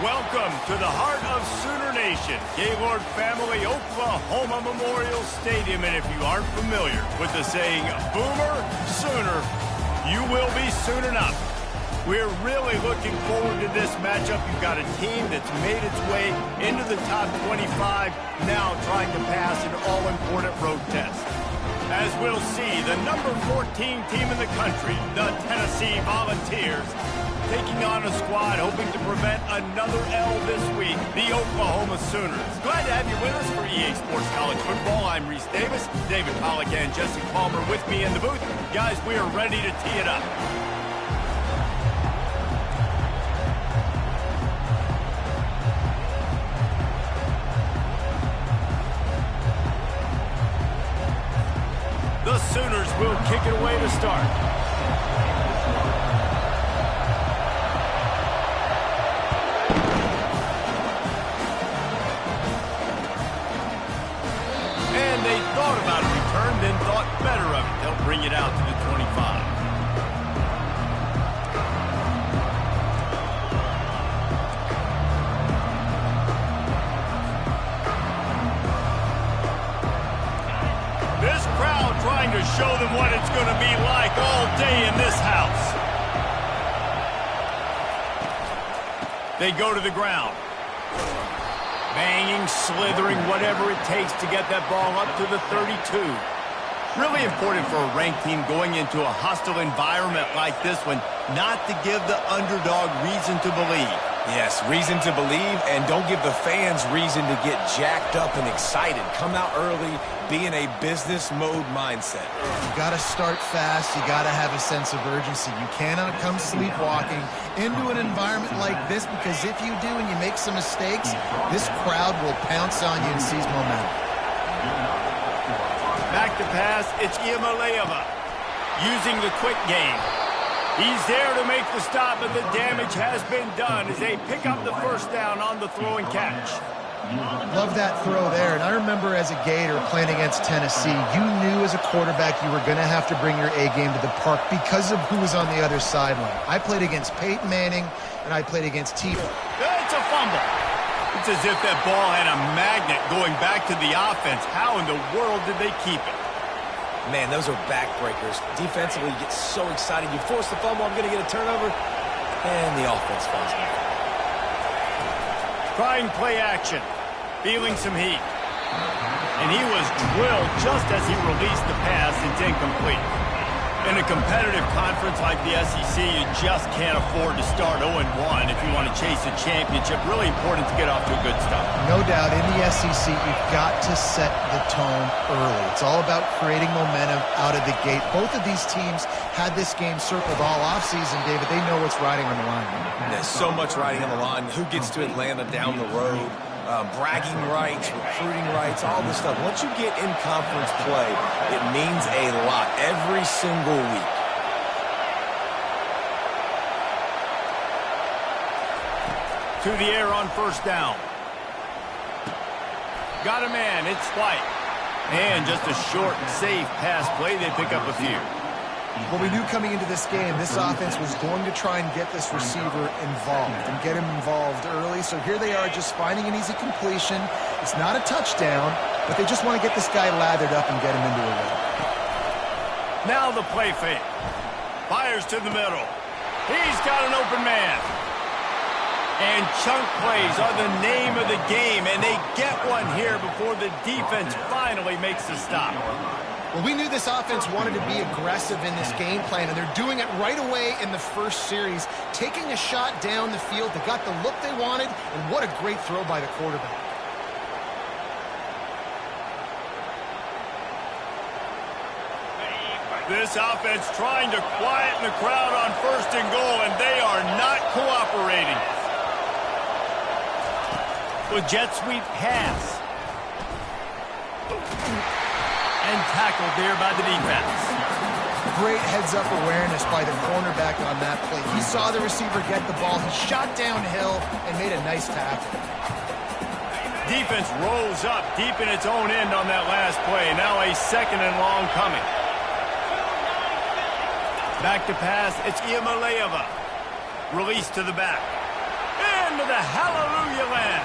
Welcome to the heart of Sooner Nation, Gaylord Family Oklahoma Memorial Stadium. And if you aren't familiar with the saying, Boomer Sooner, you will be soon enough. We're really looking forward to this matchup. You've got a team that's made its way into the top 25, now trying to pass an all-important road test. As we'll see, the number 14 team in the country, the Tennessee Volunteers, taking on a squad hoping to prevent another L this week, the Oklahoma Sooners. Glad to have you with us for EA Sports College Football. I'm Reese Davis, David Pollack and Jesse Palmer with me in the booth. Guys, we are ready to tee it up. The Sooners will kick it away to start. Then thought better of it. They'll bring it out to the 25. This crowd trying to show them what it's going to be like all day in this house. They go to the ground. Banging, slithering, whatever it takes to get that ball up to the 32. Really important for a ranked team going into a hostile environment like this one, not to give the underdog reason to believe. Yes, reason to believe, and don't give the fans reason to get jacked up and excited. Come out early, be in a business mode mindset. You got to start fast. You got to have a sense of urgency. You cannot come sleepwalking into an environment like this, because if you do and you make some mistakes, this crowd will pounce on you and seize momentum. Back to pass, it's Ncaa using the quick game. He's there to make the stop, but the damage has been done as they pick up the first down on the throw and catch. Love that throw there. And I remember as a Gator playing against Tennessee, you knew as a quarterback you were going to have to bring your A game to the park because of who was on the other sideline. I played against Peyton Manning, and I played against Tebow. It's a fumble. It's as if that ball had a magnet going back to the offense. How in the world did they keep it? Man, those are backbreakers. Defensively, you get so excited. You force the fumble, I'm going to get a turnover, and the offense falls back. Trying play action. Feeling some heat. And he was drilled just as he released the pass. It's incomplete. In a competitive conference like the SEC, you just can't afford to start 0-1 if you want to chase a championship. Really important to get off to a good start. No doubt, in the SEC, you've got to set the tone early. It's all about creating momentum out of the gate. Both of these teams had this game circled all offseason, David. They know what's riding on the line. There's so much riding on the line. Who gets to Atlanta down the road? Bragging rights, recruiting rights, all this stuff. Once you get in conference play, it means a lot every single week. To the air on first down. Got a man, it's White. And just a short, safe pass play. They pick up a few. Well, we knew coming into this game, this offense was going to try and get this receiver involved and get him involved early. So here they are just finding an easy completion. It's not a touchdown, but they just want to get this guy lathered up and get him into a run. Now the play fake. Fires to the middle. He's got an open man. And chunk plays are the name of the game, and they get one here before the defense finally makes the stop. Well, we knew this offense wanted to be aggressive in this game plan, and they're doing it right away in the first series, taking a shot down the field. They got the look they wanted, and what a great throw by the quarterback. This offense trying to quieten the crowd on first and goal, and they are not cooperating. With jet sweep pass. And tackled there by the defense. Great heads-up awareness by the cornerback on that play. He saw the receiver get the ball. He shot downhill and made a nice tackle. Defense rolls up deep in its own end on that last play. Now a second and long coming. Back to pass. It's Ncaa. Release to the back. And into the hallelujah land.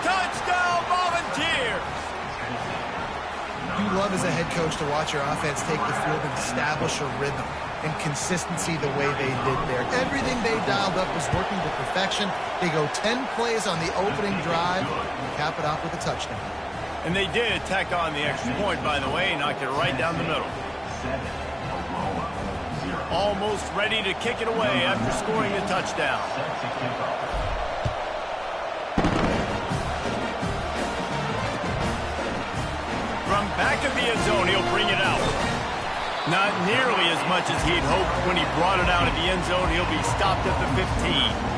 Touchdown, Volunteers! You love as a head coach to watch your offense take the field and establish a rhythm and consistency the way they did there. Everything they dialed up was working to perfection. They go 10 plays on the opening drive and cap it off with a touchdown. And they did tack on the extra point, by the way, knocked it right down the middle. Almost ready to kick it away after scoring a touchdown. From back of the end zone, he'll bring it out. Not nearly as much as he'd hoped when he brought it out of the end zone. He'll be stopped at the 15.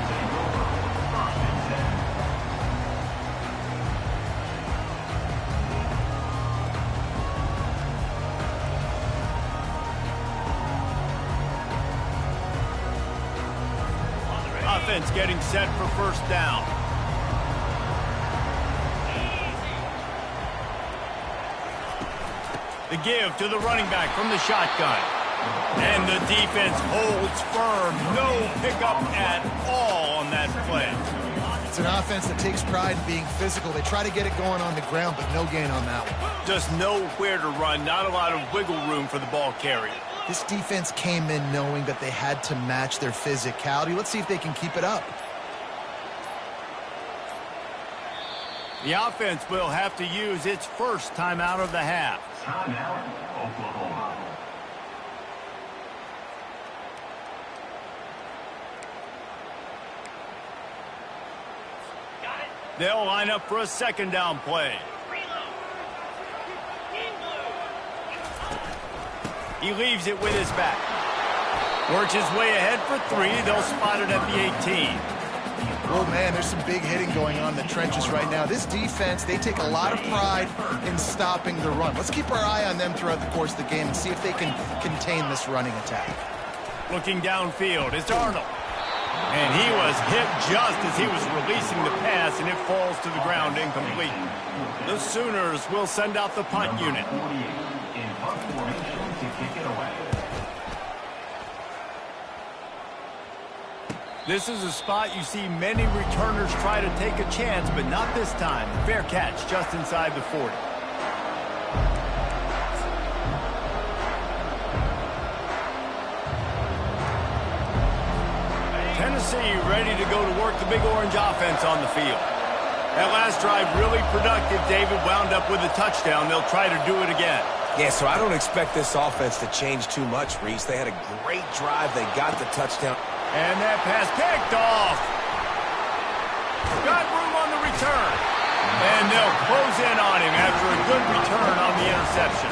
Offense getting set for first down. The give to the running back from the shotgun. And the defense holds firm. No pickup at all on that play. It's an offense that takes pride in being physical. They try to get it going on the ground, but no gain on that one. Just nowhere to run. Not a lot of wiggle room for the ball carrier. This defense came in knowing that they had to match their physicality. Let's see if they can keep it up. The offense will have to use its first timeout of the half. Timeout, Oklahoma. They'll line up for a second down play. He leaves it with his back. Works his way ahead for 3. They'll spot it at the 18. Oh, man, there's some big hitting going on in the trenches right now. This defense, they take a lot of pride in stopping the run. Let's keep our eye on them throughout the course of the game and see if they can contain this running attack. Looking downfield, it's Arnold. And he was hit just as he was releasing the pass, and it falls to the ground incomplete. The Sooners will send out the punt unit. In punt formation to kick it away. This is a spot you see many returners try to take a chance, but not this time. Fair catch just inside the 40. Tennessee ready to go to work the Big Orange offense on the field. That last drive really productive. David wound up with a touchdown. They'll try to do it again. Yeah, so I don't expect this offense to change too much, Reese. They had a great drive. They got the touchdown. And that pass picked off. Got room on the return. And they'll close in on him after a good return on the interception.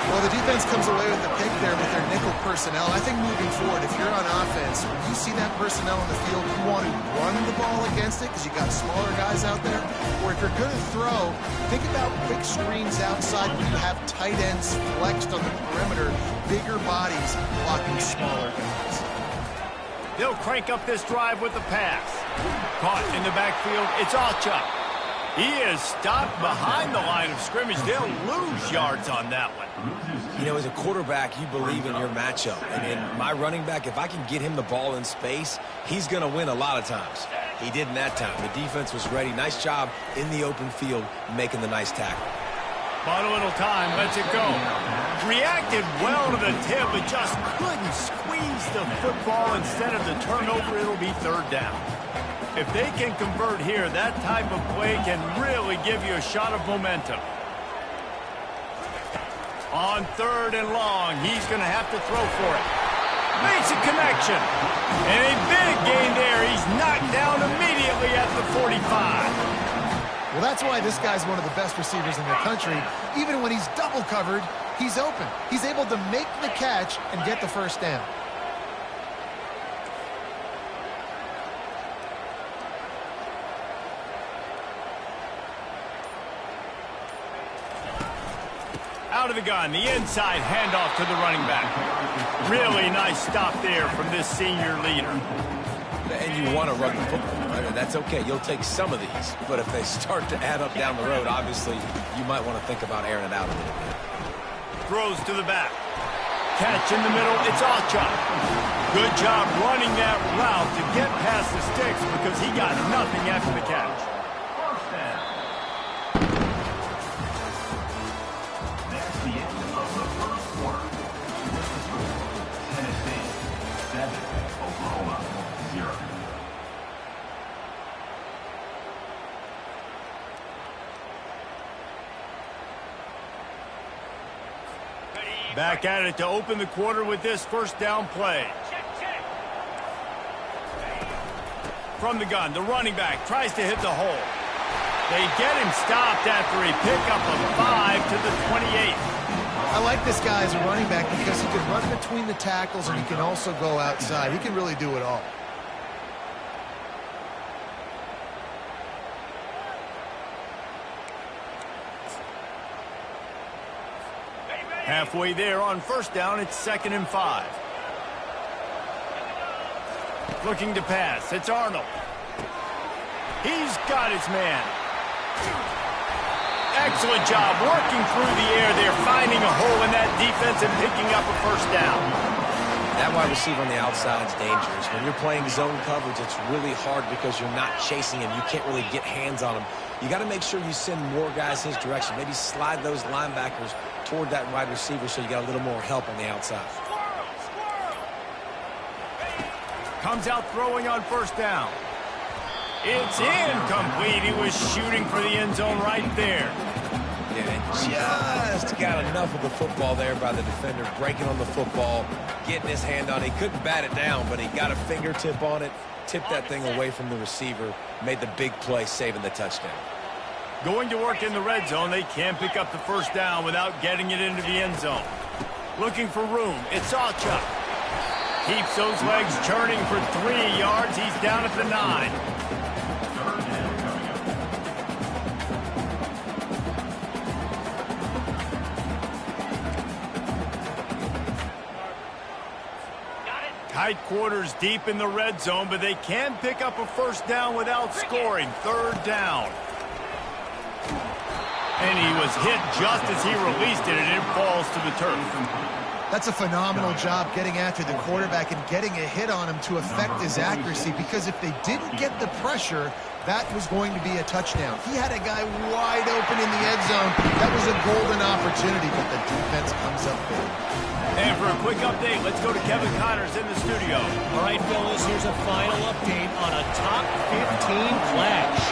Well, the defense comes away with the pick there with their nickel personnel. I think moving forward, if you're on offense, when you see that personnel in the field, you want to run the ball against it because you got smaller guys out there. Or if you're going to throw, think about quick screens outside when you have tight ends flexed on the perimeter, bigger bodies blocking smaller guys. They'll crank up this drive with the pass. Caught in the backfield, it's Ncaa. He is stopped behind the line of scrimmage. They'll lose yards on that one. You know, as a quarterback, you believe in your matchup. And my running back, if I can get him the ball in space, he's going to win a lot of times. He did in that time. The defense was ready. Nice job in the open field making the nice tackle. Bought a little time, lets it go. Reacted well to the tip, but just couldn't squeeze the football. Instead of the turnover, it'll be third down. If they can convert here, that type of play can really give you a shot of momentum. On 3rd and long, he's going to have to throw for it. Makes a connection. And a big gain there. He's knocked down immediately at the 45. Well, that's why this guy's one of the best receivers in the country. Even when he's double covered, he's open. He's able to make the catch and get the first down. Out of the gun, the inside handoff to the running back. Really nice stop there from this senior leader. And you want to run the football, right? That's okay. You'll take some of these. But if they start to add up down the road, obviously, you might want to think about airing it out a little bit. Throws to the back. catch in the middle. It's Ncaa. Good job running that route to get past the sticks because he got nothing after the catch. First down. That's the end of the first quarter. With the score, Tennessee 7, Oklahoma 0. Back at it to open the quarter with this first down play. From the gun, the running back tries to hit the hole. They get him stopped after a pickup of 5 to the 28. I like this guy as a running back because he can run between the tackles and he can also go outside. He can really do it all. Halfway there on first down, it's 2nd and 5. Looking to pass, it's Arnold. He's got his man. Excellent job working through the air there, finding a hole in that defense and picking up a first down. That wide receiver on the outside is dangerous. When you're playing zone coverage, it's really hard because you're not chasing him. You can't really get hands on him. You got to make sure you send more guys his direction. Maybe slide those linebackers toward that wide receiver so you got a little more help on the outside. Comes out throwing on first down. It's incomplete. He was shooting for the end zone right there. Yeah, just got enough of the football there by the defender, breaking on the football, getting his hand on it. He couldn't bat it down, but he got a fingertip on it, tipped that thing away from the receiver, made the big play, saving the touchdown. Going to work in the red zone, they can't pick up the first down without getting it into the end zone. Looking for room, it's Ncaa. Keeps those legs churning for 3 yards. He's down at the 9. Tight quarters deep in the red zone, but they can pick up a first down without scoring. 3rd down. And he was hit just as he released it, and it falls to the turf. That's a phenomenal job getting after the quarterback and getting a hit on him to affect his accuracy, because if they didn't get the pressure, that was going to be a touchdown. He had a guy wide open in the end zone. That was a golden opportunity, but the defense comes up big. And for a quick update, let's go to Kevin Connors in the studio. All right, fellas, here's a final update on a top 15 clash.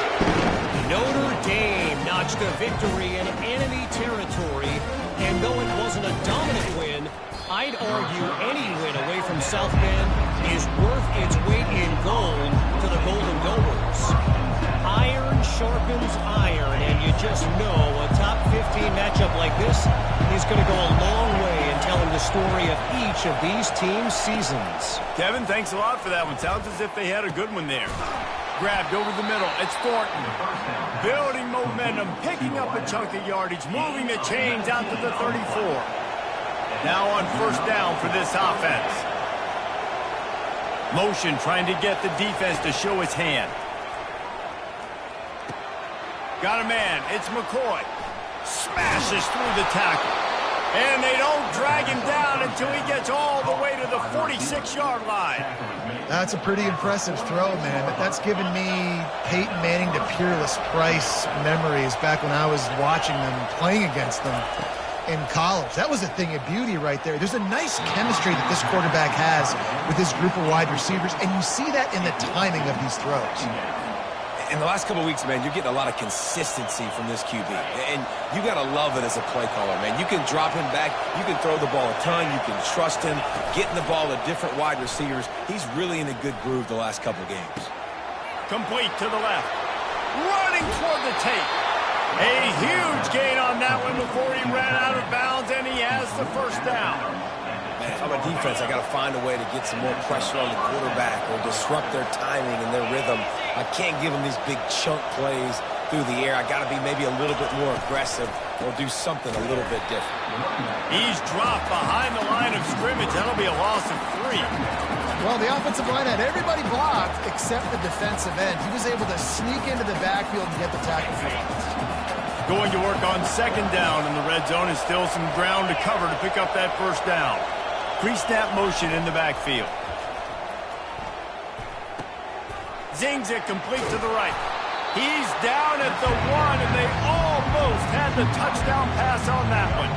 Notre Dame notched a victory in enemy territory, and though it wasn't a dominant win, I'd argue any win away from South Bend is worth its weight in gold to the Golden Gophers. Iron sharpens iron, and you just know a top 15 matchup like this is going to go a long way in telling the story of each of these teams' seasons. Kevin, thanks a lot for that one. Sounds as if they had a good one there. Grabbed over the middle. It's Thornton. Building momentum, picking up a chunk of yardage, moving the chains out to the 34. Now on first down for this offense. Motion trying to get the defense to show his hand. Got a man. It's McCoy. Smashes through the tackle. And they don't drag him down until he gets all the way to the 46-yard line. That's a pretty impressive throw, man. That's given me Peyton Manning to Peerless Price memories back when I was watching them, playing against them in college. That was a thing of beauty right there. There's a nice chemistry that this quarterback has with his group of wide receivers, and you see that in the timing of these throws. In the last couple of weeks, man, you're getting a lot of consistency from this QB. And you got to love it as a play caller, man. You can drop him back. You can throw the ball a ton. You can trust him, getting the ball to different wide receivers. He's really in a good groove the last couple of games. Complete to the left. Running toward the tape. A huge gain on that one before he ran out of bounds, and he has the first down. Man, if I'm a defense, I got to find a way to get some more pressure on the quarterback or disrupt their timing and their rhythm. I can't give them these big chunk plays through the air. I got to be maybe a little bit more aggressive or do something a little bit different. He's dropped behind the line of scrimmage. That'll be a loss of 3. Well, the offensive line had everybody blocked except the defensive end. He was able to sneak into the backfield and get the tackle for loss. Going to work on second down in the red zone, and still some ground to cover to pick up that first down. Pre-snap motion in the backfield. Zings it complete to the right. He's down at the 1, and they almost had the touchdown pass on that one.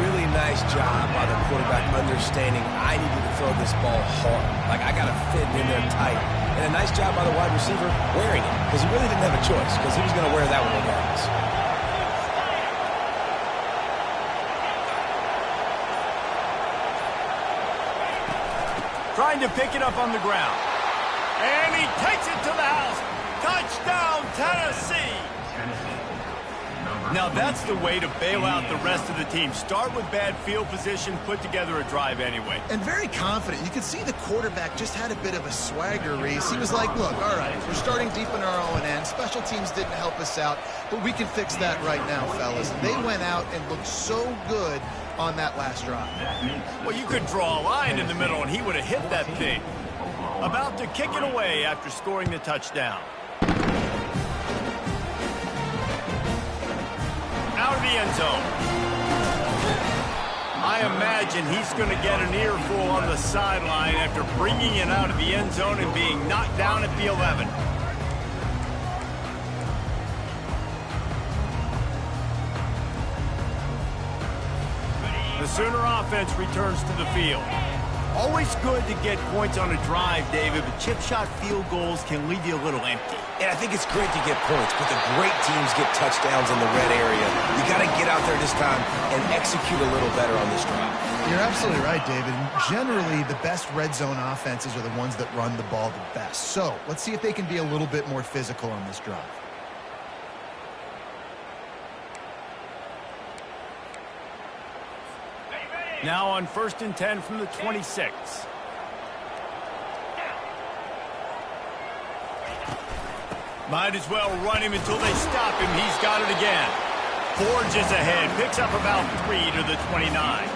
Really nice job by the quarterback understanding I needed to throw this ball hard. Like, I got to fit in there tight. And a nice job by the wide receiver wearing it, because he really didn't have a choice, because he was going to wear that one regardless. Trying to pick it up on the ground. And he takes it to the house. Touchdown, Tennessee. Now that's the way to bail out the rest of the team. Start with bad field position, put together a drive anyway. And very confident. You could see the quarterback just had a bit of a swagger, Reese. He was like, look, all right, we're starting deep in our own end. Special teams didn't help us out, but we can fix that right now, fellas. And they went out and looked so good on that last drive. Well, you could draw a line in the middle, and he would have hit that thing. About to kick it away after scoring the touchdown. Out of the end zone. I imagine he's going to get an earful on the sideline after bringing it out of the end zone and being knocked down at the 11. The Sooner offense returns to the field. Always good to get points on a drive, David, but chip shot field goals can leave you a little empty. And I think it's great to get points, but the great teams get touchdowns in the red area. You got to get out there this time and execute a little better on this drive. You're absolutely right, David. Generally, the best red zone offenses are the ones that run the ball the best. So let's see if they can be a little bit more physical on this drive. Now on 1st and 10 from the 26. Might as well run him until they stop him. He's got it again. Forges ahead, picks up about 3 to the 29.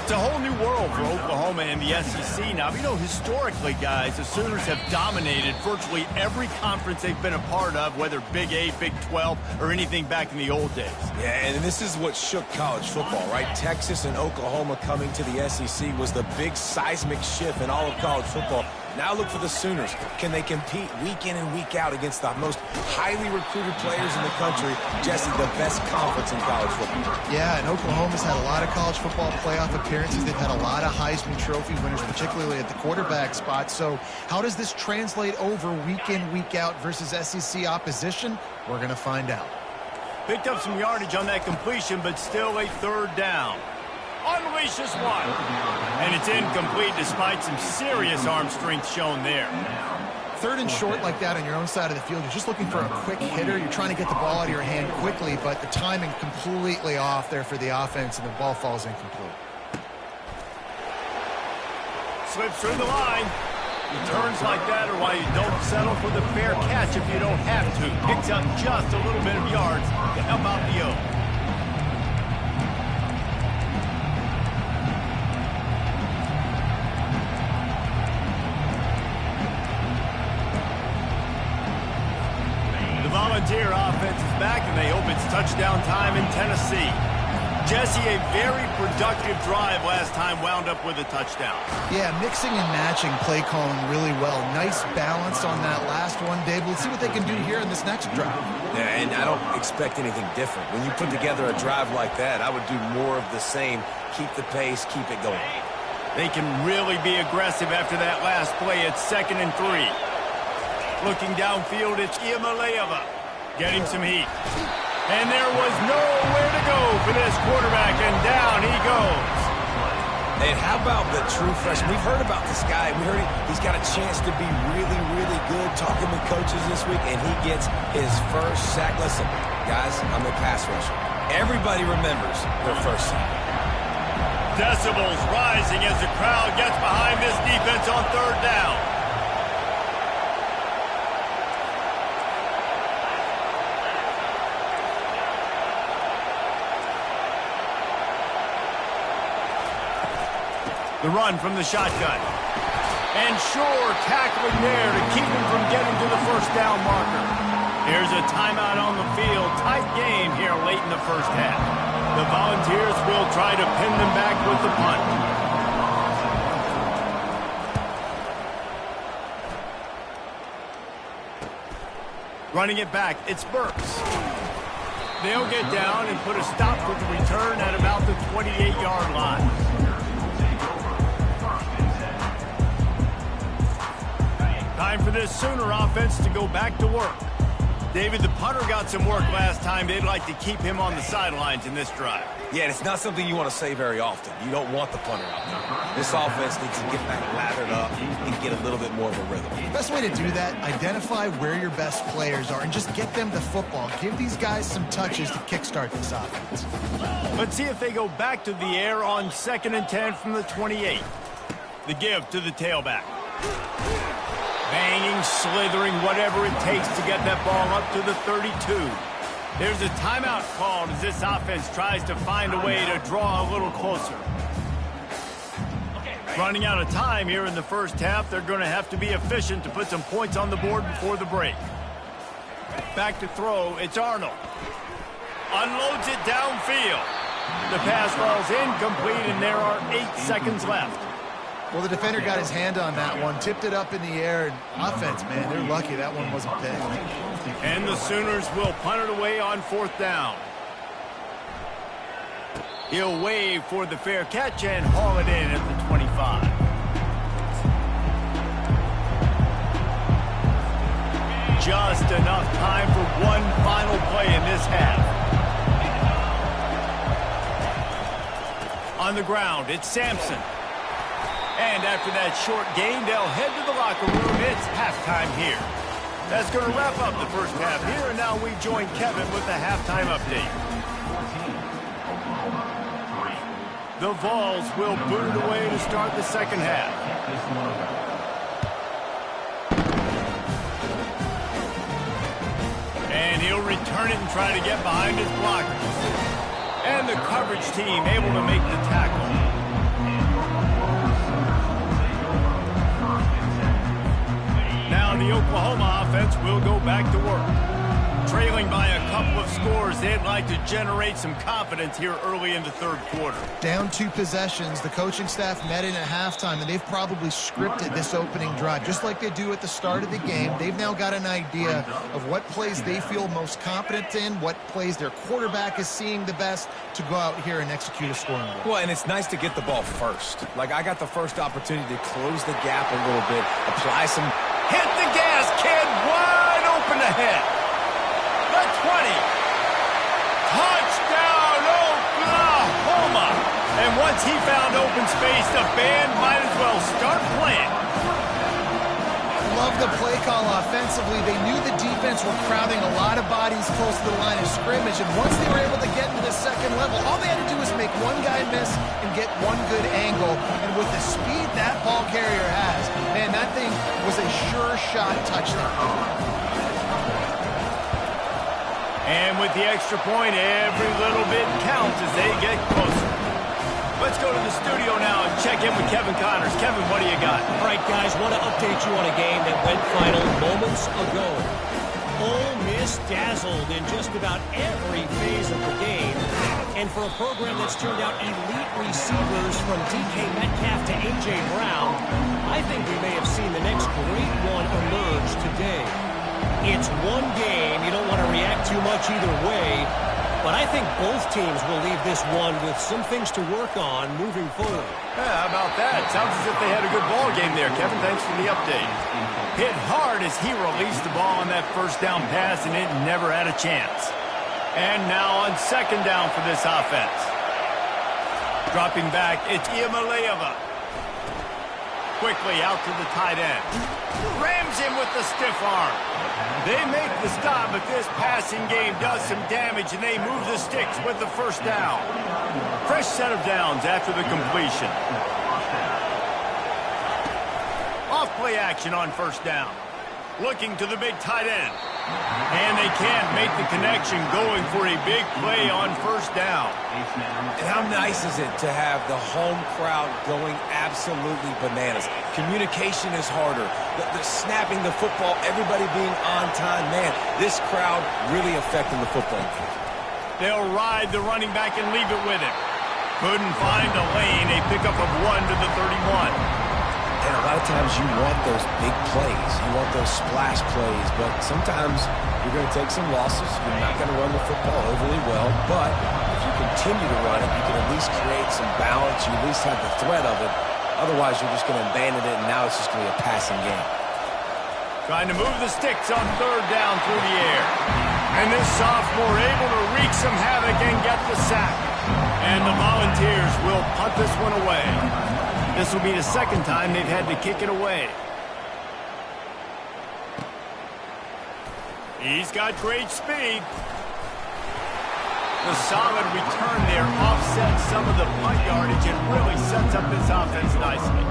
It's a whole new world for Oklahoma and the SEC now. You know, historically, guys, the Sooners have dominated virtually every conference they've been a part of, whether Big 8, Big 12, or anything back in the old days. Yeah, and this is what shook college football, right? Texas and Oklahoma coming to the SEC was the big seismic shift in all of college football. Now look for the Sooners. Can they compete week in and week out against the most highly recruited players in the country? Jesse, the best conference in college football. Yeah, and Oklahoma's had a lot of college football playoff appearances. They've had a lot of Heisman Trophy winners, particularly at the quarterback spot. So how does this translate over week in, week out versus SEC opposition? We're going to find out. Picked up some yardage on that completion, but still a 3rd down. Unleashes one. And it's incomplete despite some serious arm strength shown there. 3rd and short like that on your own side of the field, you're just looking for a quick hitter. You're trying to get the ball out of your hand quickly, but the timing completely off there for the offense, and the ball falls incomplete. Slips through the line. Returns like that are why you don't settle for the fair catch if you don't have to. Picks up just a little bit of yards to help out the O. The Volunteer offense is back, and they hope it's touchdown time in Tennessee. Jesse, a very productive drive last time wound up with a touchdown. Yeah, mixing and matching play calling really well. Nice balance on that last one, Dave. Let's see what they can do here in this next drive. Yeah, and I don't expect anything different. When you put together a drive like that, I would do more of the same. Keep the pace, keep it going. They can really be aggressive after that last play. It's 2nd and 3. Looking downfield, it's Iamaleava getting some heat. And there was nowhere to go for this quarterback, and down he goes. And how about the true freshman? We've heard about this guy. We heard he's got a chance to be really, really good. Talking with coaches this week, and he gets his first sack. Listen, guys, I'm a pass rusher. Everybody remembers their first sack. Decibels rising as the crowd gets behind this defense on 3rd down. The run from the shotgun. And sure, tackling there to keep him from getting to the 1st down marker. Here's a timeout on the field. Tight game here late in the 1st half. The Volunteers will try to pin them back with the punt. Running it back, it's Burks. They'll get down and put a stop with the return at about the 28-yard line. Time for this Sooner offense to go back to work. David, the punter got some work last time. They'd like to keep him on the sidelines in this drive. Yeah, and it's not something you want to say very often. You don't want the punter out there. This offense needs to get back lathered up and get a little bit more of a rhythm. The best way to do that, identify where your best players are and just get them the football. Give these guys some touches to kickstart this offense. Let's see if they go back to the air on 2nd and 10 from the 28. The give to the tailback. Banging, slithering, whatever it takes to get that ball up to the 32. There's a timeout called as this offense tries to find a way to draw a little closer. Running out of time here in the first half, they're going to have to be efficient to put some points on the board before the break. Back to throw, it's Arnold. Unloads it downfield. The pass falls incomplete, and there are 8 seconds left. Well, the defender got his hand on that one, tipped it up in the air, and offense, man, they're lucky that one wasn't big. And the Sooners will punt it away on 4th down. He'll wave for the fair catch and haul it in at the 25. Just enough time for one final play in this half. On the ground, it's Sampson. And after that short gain, they'll head to the locker room. It's halftime here. That's going to wrap up the first half here, and now we join Kevin with the halftime update. The Vols will boot it away to start the second half. And he'll return it and try to get behind his blockers. And the coverage team able to make the tackle. Now the Oklahoma offense will go back to work. Trailing by a couple of scores, they'd like to generate some confidence here early in the third quarter. Down 2 possessions, the coaching staff met in at halftime, and they've probably scripted this opening drive, just like they do at the start of the game. They've now got an idea of what plays they feel most confident in, what plays their quarterback is seeing the best to go out here and execute a scoring goal. Well, and it's nice to get the ball first. Like, I got the first opportunity to close the gap a little bit, apply some... Hit the gas, kid! Wide open ahead! The 20. Touchdown, Oklahoma! And once he found open space, the band might as well start playing. Love the play call offensively. They knew the defense were crowding a lot of bodies close to the line of scrimmage, and once they were able to get into the second level, all they had to do was make one guy miss and get one good angle. And with the speed that ball carrier has, man, that thing was a sure shot touchdown. And with the extra point, every little bit counts as they get closer. Let's go to the studio now and check in with Kevin Connors. Kevin, what do you got? All right, guys, want to update you on a game that went final moments ago. Ole Miss dazzled in just about every phase of the game. And for a program that's turned out elite receivers from DK Metcalf to A.J. Brown, I think we may have seen the next great one emerge today. It's one game. You don't want to react too much either way. But I think both teams will leave this one with some things to work on moving forward. Yeah, how about that? Sounds as if they had a good ball game there. Kevin, thanks for the update. Hit hard as he released the ball on that first down pass, and it never had a chance. And now on second down for this offense. Dropping back, it's Iamaleava. Quickly out to the tight end. Rams him with the stiff arm. They make the stop, but this passing game does some damage, and they move the sticks with the first down. Fresh set of downs after the completion. Off play action on first down. Looking to the big tight end. And they can't make the connection, going for a big play on first down. And how nice is it to have the home crowd going absolutely bananas? Communication is harder. The snapping the football, everybody being on time. Man, this crowd really affecting the football game. They'll ride the running back and leave it with him. Couldn't find a lane. A pickup of 1 to the 31. And a lot of times you want those big plays. You want those splash plays. But sometimes you're going to take some losses. You're not going to run the football overly well. But if you continue to run it, you can at least create some balance. You at least have the threat of it. Otherwise, you're just going to abandon it, and now it's just going to be a passing game. Trying to move the sticks on third down through the air. And this sophomore able to wreak some havoc and get the sack. And the Volunteers will punt this one away. This will be the second time they've had to kick it away. He's got great speed. The solid return there offsets some of the punt yardage and really sets up this offense nicely.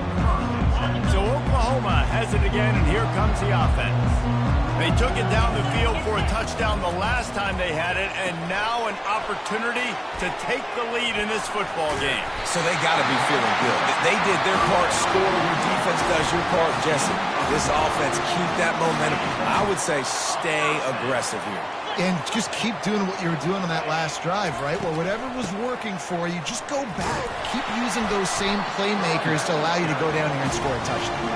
So Oklahoma has it again, and here comes the offense. They took it down the field for a touchdown the last time they had it, and now an opportunity to take the lead in this football game. So they got to be feeling good. They did their part, score. Your defense does your part, Jesse. This offense, keep that momentum. I would say stay aggressive here. And just keep doing what you were doing on that last drive, right? Well, whatever was working for you, just go back. Keep using those same playmakers to allow you to go down here and score a touchdown.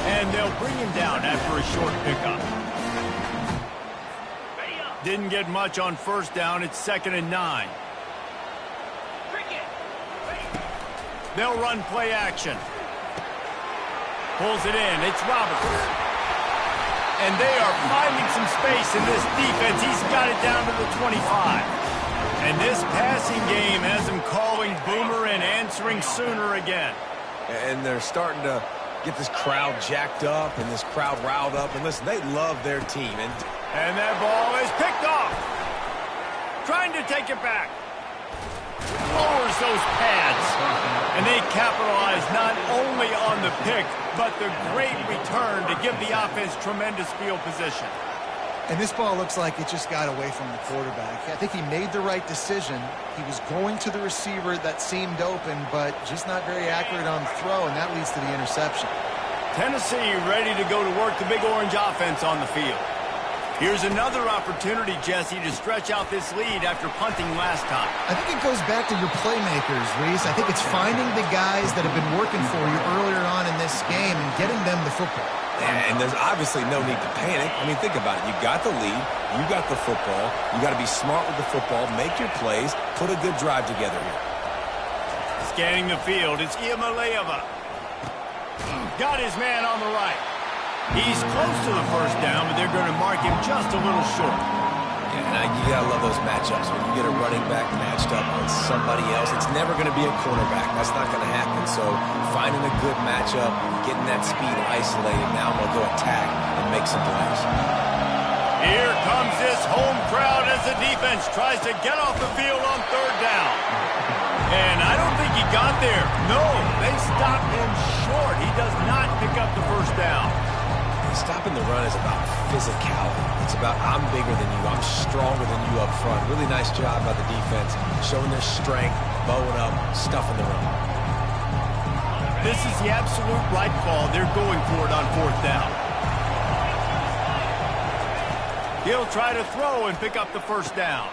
And they'll bring him down after a short pickup. Didn't get much on first down. It's 2nd and 9. They'll run play action. Pulls it in. It's Roberts. And they are finding some space in this defense. He's got it down to the 25. And this passing game has him calling Boomer and answering Sooner again. And they're starting to get this crowd jacked up and this crowd riled up. And listen, they love their team. And that ball is picked off. Trying to take it back. Lowers those pads. And they capitalize not only on the pick, but the great return to give the offense tremendous field position. And this ball looks like it just got away from the quarterback. I think he made the right decision. He was going to the receiver that seemed open, but just not very accurate on the throw, and that leads to the interception. Tennessee ready to go to work the Big Orange offense on the field. Here's another opportunity, Jesse, to stretch out this lead after punting last time. I think it goes back to your playmakers, Reese. I think it's finding the guys that have been working for you earlier on in this game and getting them the football. And there's obviously no need to panic. I mean, think about it. You got the lead. You got the football. You got to be smart with the football. Make your plays. Put a good drive together here. Scanning the field, it's Iamaleava. Got his man on the right. He's close to the first down, but they're going to mark him just a little short. Yeah, and you got to love those matchups. When you get a running back matched up with somebody else, it's never going to be a cornerback. That's not going to happen. So finding a good matchup, getting that speed isolated, now I'm going to go attack and make some plays. Here comes this home crowd as the defense tries to get off the field on third down. And I don't think he got there. No, they stopped him short. He does not pick up the first down. Stopping the run is about physicality. It's about I'm bigger than you. I'm stronger than you up front. Really nice job by the defense, showing their strength, bowing up, stuffing the run. This is the absolute right call. They're going for it on fourth down. He'll try to throw and pick up the first down.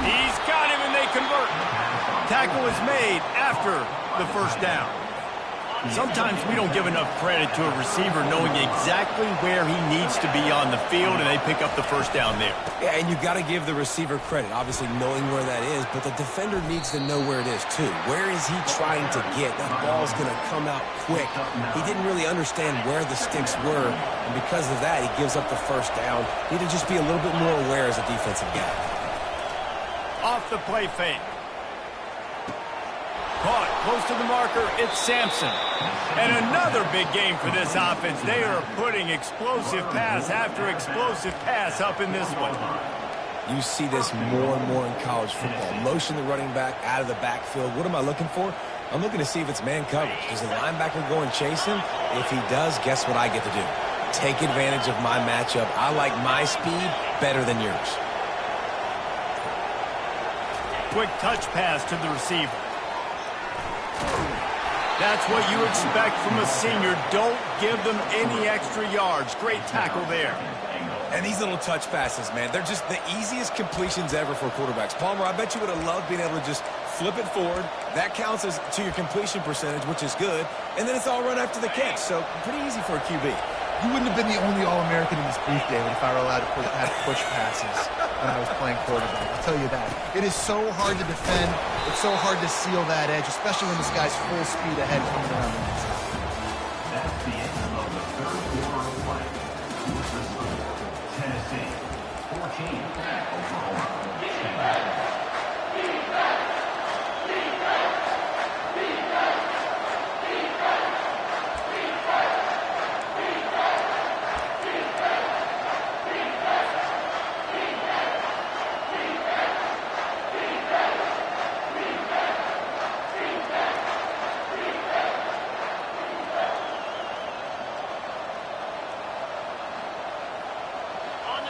He's got him and they convert. Tackle is made after the first down. Sometimes we don't give enough credit to a receiver knowing exactly where he needs to be on the field, and they pick up the first down there. Yeah, and you got to give the receiver credit, obviously knowing where that is, but the defender needs to know where it is too. Where is he trying to get? That ball's going to come out quick. He didn't really understand where the sticks were, and because of that, he gives up the first down. Need to just be a little bit more aware as a defensive guy. Off the play fake. Caught close to the marker, it's Sampson. And another big game for this offense. They are putting explosive pass after explosive pass up in this one. You see this more and more in college football. Motion the running back out of the backfield. What am I looking for? I'm looking to see if it's man coverage. Is the linebacker going chasing? If he does, guess what I get to do? Take advantage of my matchup. I like my speed better than yours. Quick touch pass to the receiver. That's what you expect from a senior. Don't give them any extra yards. Great tackle there. And these little touch passes, man, they're just the easiest completions ever for quarterbacks. Palmer, I bet you would have loved being able to just flip it forward. That counts as to your completion percentage, which is good. And then it's all run after the catch. So pretty easy for a QB. You wouldn't have been the only All-American in this booth, David, if I were allowed to have push passes when I was playing quarterback. I'll tell you that. It is so hard to defend. It's so hard to seal that edge, especially when this guy's full speed ahead coming around the inside. That's the end of the third quarter of play. With the score, Tennessee 14, Oklahoma 10.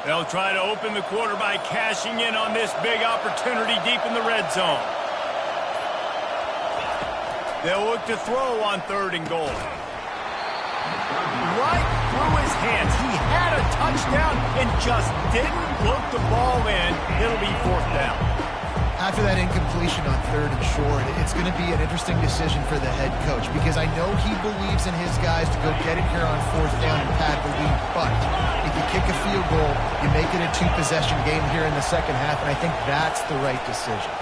They'll try to open the quarter by cashing in on this big opportunity deep in the red zone. They'll look to throw on 3rd and goal. Right through his hands. He had a touchdown and just didn't look the ball in. It'll be 4th down. After that incompletion on 3rd and short, it's going to be an interesting decision for the head coach because I know he believes in his guys to go get it here on 4th down and pad the lead. But if you kick a field goal, you make it a 2-possession game here in the second half, and I think that's the right decision.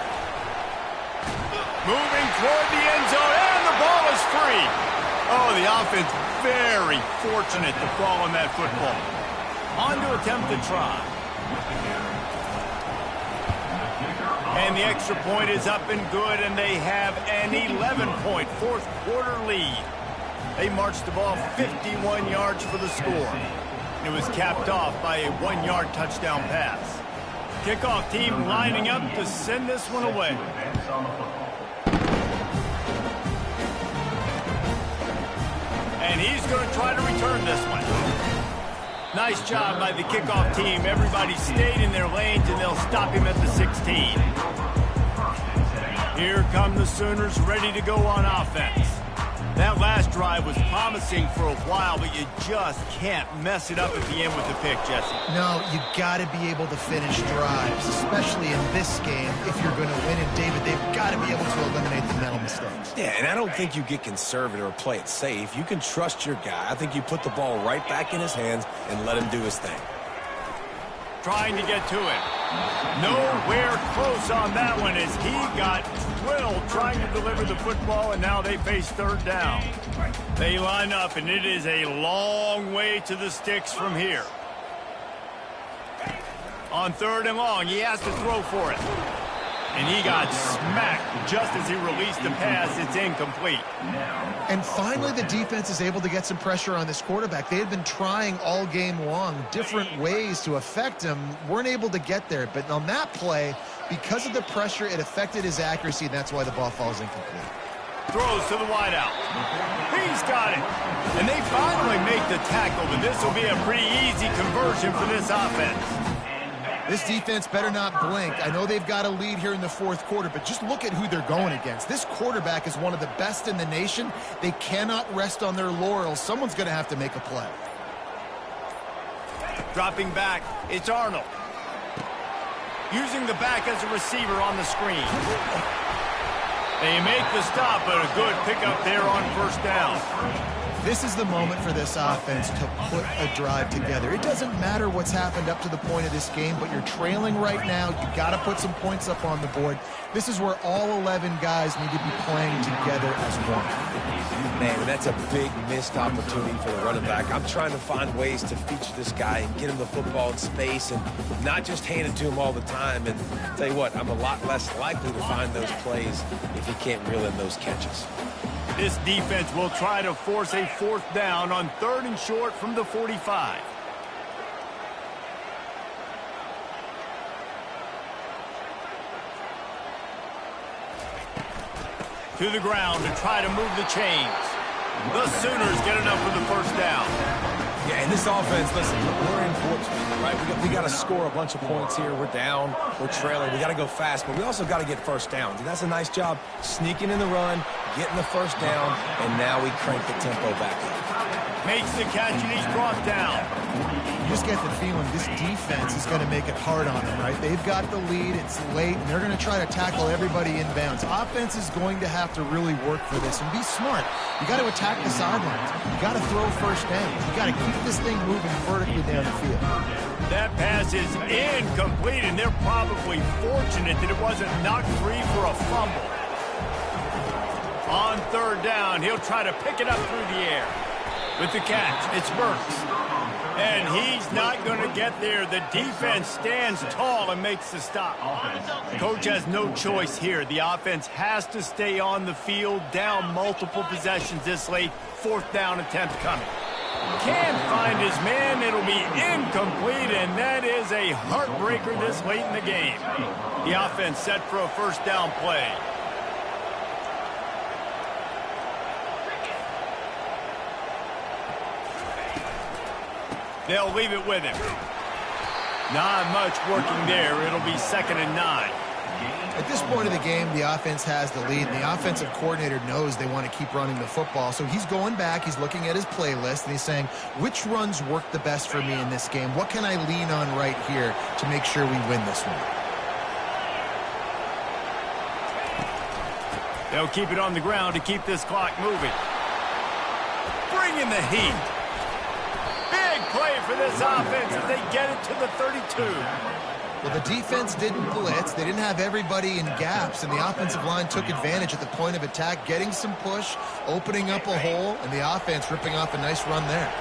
Moving toward the end zone, and the ball is free. Oh, the offense very fortunate to fall on that football. On to attempt to try. And the extra point is up and good, and they have an 11-point fourth quarter lead. They marched the ball 51 yards for the score. It was capped off by a 1-yard touchdown pass. Kickoff team lining up to send this one away. And he's going to try to return this one. Nice job by the kickoff team. Everybody stayed in their lanes, and they'll stop him at the 16. Here come the Sooners ready to go on offense. That last drive was promising for a while, but you just can't mess it up at the end with the pick, Jesse. No, you got to be able to finish drives, especially in this game. If you're going to win it, David, they've got to be able to eliminate the mental mistakes. Yeah, and I don't think you get conservative or play it safe. You can trust your guy. I think you put the ball right back in his hands and let him do his thing. Trying to get to it. Nowhere close on that one as he got drilled trying to deliver the football, and now they face third down. They line up, and it is a long way to the sticks from here. On 3rd and long, he has to throw for it. And he got smacked just as he released the pass. It's incomplete. And finally, the defense is able to get some pressure on this quarterback. They had been trying all game long, different ways to affect him, weren't able to get there. But on that play, because of the pressure, it affected his accuracy, and that's why the ball falls incomplete. Throws to the wideout. He's got it. And they finally make the tackle, but this will be a pretty easy conversion for this offense. This defense better not blink. I know they've got a lead here in the fourth quarter, but just look at who they're going against. This quarterback is one of the best in the nation. They cannot rest on their laurels. Someone's going to have to make a play. Dropping back, it's Arnold. Using the back as a receiver on the screen. They make the stop, but a good pickup there on 1st down. This is the moment for this offense to put a drive together. It doesn't matter what's happened up to the point of this game, but you're trailing right now. You got to put some points up on the board. This is where all 11 guys need to be playing together as one. Man, that's a big missed opportunity for the running back. I'm trying to find ways to feature this guy and get him the football in space and not just hand it to him all the time. And I'll tell you what, I'm a lot less likely to find those plays if he can't reel in those catches. This defense will try to force a 4th down on 3rd and short from the 45. To the ground to try to move the chains. The Sooners get enough for the 1st down. Yeah, and this offense, listen, we're in Portsmouth, right? We got to score a bunch of points here. We're down. We're trailing. We got to go fast, but we also got to get 1st downs. And that's a nice job sneaking in the run, getting the 1st down, and now we crank the tempo back up. Makes the catch and he's brought down. You just get the feeling this defense is going to make it hard on them, right? They've got the lead, it's late, and they're going to try to tackle everybody inbounds. Offense is going to have to really work for this and be smart. You got to attack the sidelines. You got to throw first down. You got to keep this thing moving vertically down the field. That pass is incomplete, and they're probably fortunate that it wasn't knocked free for a fumble. On third down, he'll try to pick it up through the air. With the catch, it's Burks. And he's not going to get there. The defense stands tall and makes the stop. Coach has no choice here. The offense has to stay on the field, down multiple possessions this late. Fourth down attempt coming. Can't find his man. It'll be incomplete, and that is a heartbreaker this late in the game. The offense set for a first down play. They'll leave it with him. Not much working there. It'll be 2nd and 9. At this point of the game, the offense has the lead, and the offensive coordinator knows they want to keep running the football. So he's going back, he's looking at his playlist, and he's saying, which runs work the best for me in this game? What can I lean on right here to make sure we win this one? They'll keep it on the ground to keep this clock moving. Bring in the heat. Big play for this offense as they get it to the 32. Well, the defense didn't blitz. They didn't have everybody in gaps, and the offensive line took advantage at the point of attack, getting some push, opening up a hole, and the offense ripping off a nice run there.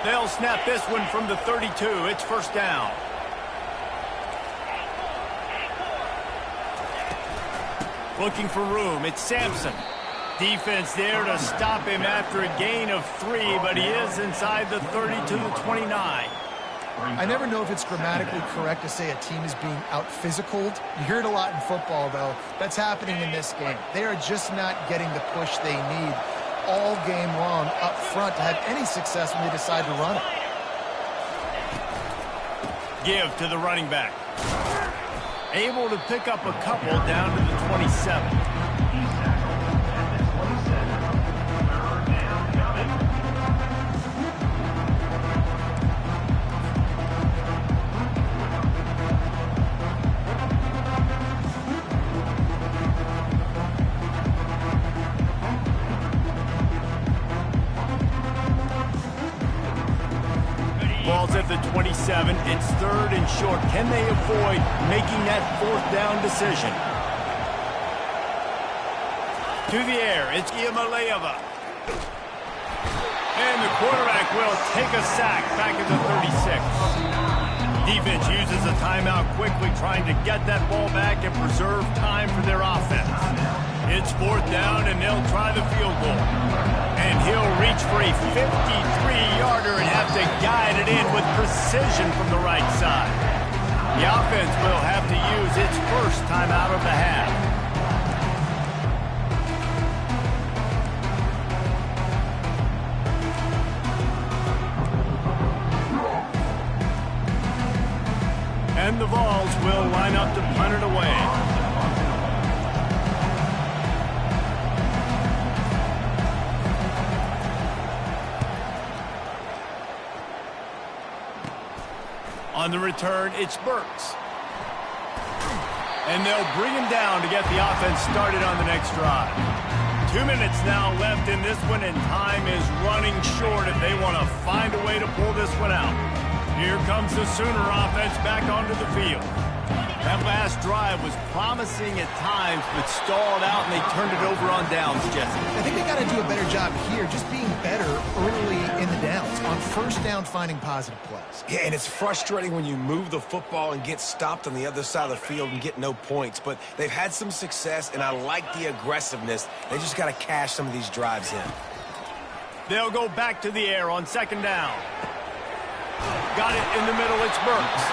They'll snap this one from the 32. It's first down. Looking for room. It's Sampson. Defense there to stop him after a gain of 3, but he is inside the 30 to the 29. I never know if it's grammatically correct to say a team is being out-physicaled. You hear it a lot in football, though. That's happening in this game. They are just not getting the push they need all game long up front to have any success when they decide to run it. Give to the running back. Able to pick up a couple down to the 27. Ball's at the 27. It's 3rd and short. Can they avoid making that 4th down decision? To the air. It's Iamaleava. And the quarterback will take a sack back at the 36. Defense uses a timeout quickly, trying to get that ball back and preserve time for their offense. It's 4th down, and they'll try the field goal. And he'll reach for a 53-yarder and have to guide it in with precision from the right side. The offense will have to use its first timeout of the half. And the Vols will line up to punt it away. On the return, it's Burks. And they'll bring him down to get the offense started on the next drive. 2 minutes now left in this one, and time is running short if they want to find a way to pull this one out. Here comes the Sooner offense back onto the field. That last drive was promising at times, but stalled out, and they turned it over on downs, Jesse. I think they got to do a better job here, just being better early in the downs. On first down, finding positive plays. Yeah, and it's frustrating when you move the football and get stopped on the other side of the field and get no points. But they've had some success, and I like the aggressiveness. They just got to cash some of these drives in. They'll go back to the air on 2nd down. Got it in the middle. It's Burks.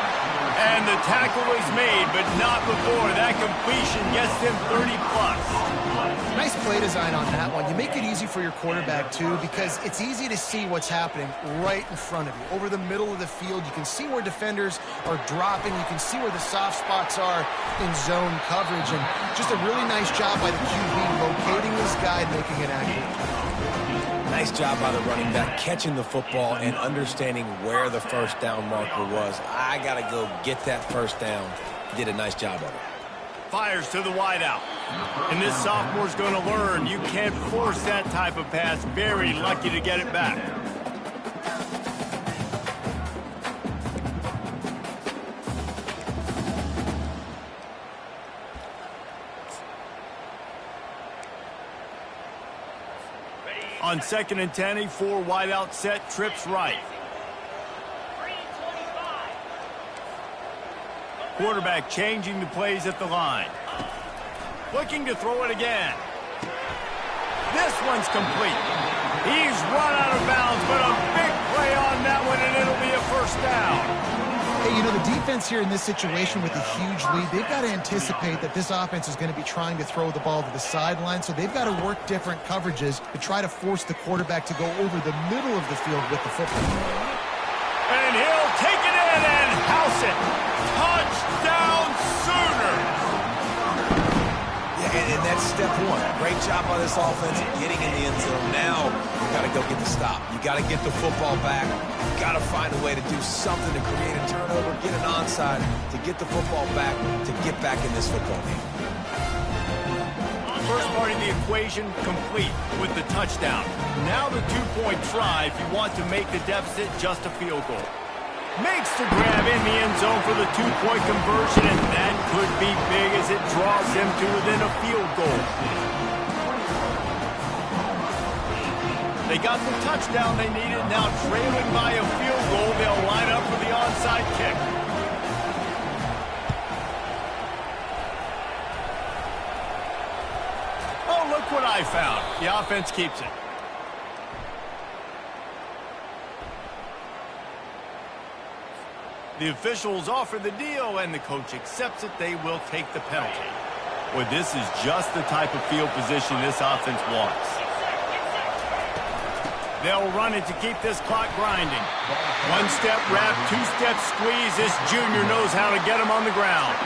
And the tackle is made, but not before. That completion gets them 30-plus. Nice play design on that one. You make it easy for your quarterback, too, because it's easy to see what's happening right in front of you. Over the middle of the field, you can see where defenders are dropping. You can see where the soft spots are in zone coverage. And just a really nice job by the QB locating this guy and making it accurate. Nice job by the running back, catching the football and understanding where the first down marker was. I got to go get that first down. Did a nice job of it. Fires to the wideout. And this sophomore's going to learn you can't force that type of pass. Very lucky to get it back. On 2nd and 10, a 4 wideout set, trips right. Quarterback changing the plays at the line. Looking to throw it again. This one's complete. He's run out of bounds, but a big play on that one, and it'll be a first down. Hey, you know, the defense here in this situation with a huge lead, they've got to anticipate that this offense is going to be trying to throw the ball to the sideline, so they've got to work different coverages to try to force the quarterback to go over the middle of the field with the football. And he'll take it in and house it. Touchdown Sooners! And that's step one. Great job by this offense getting in the end zone. Now you got to go get the stop. You got to get the football back. You got to find a way to do something to create a turnover, get an onside, to get the football back, to get back in this football game. First part of the equation complete with the touchdown. Now the 2-point try if you want to make the deficit just a field goal. Makes the grab in the end zone for the 2-point conversion, and that could be big as it draws him to within a field goal. They got the touchdown they needed. Now trailing by a field goal, they'll line up for the onside kick. Oh, look what I found. The offense keeps it. The officials offer the deal, and the coach accepts it. They will take the penalty. Well, this is just the type of field position this offense wants. They'll run it to keep this clock grinding. 1-step wrap, 2-step squeeze. This junior knows how to get him on the ground.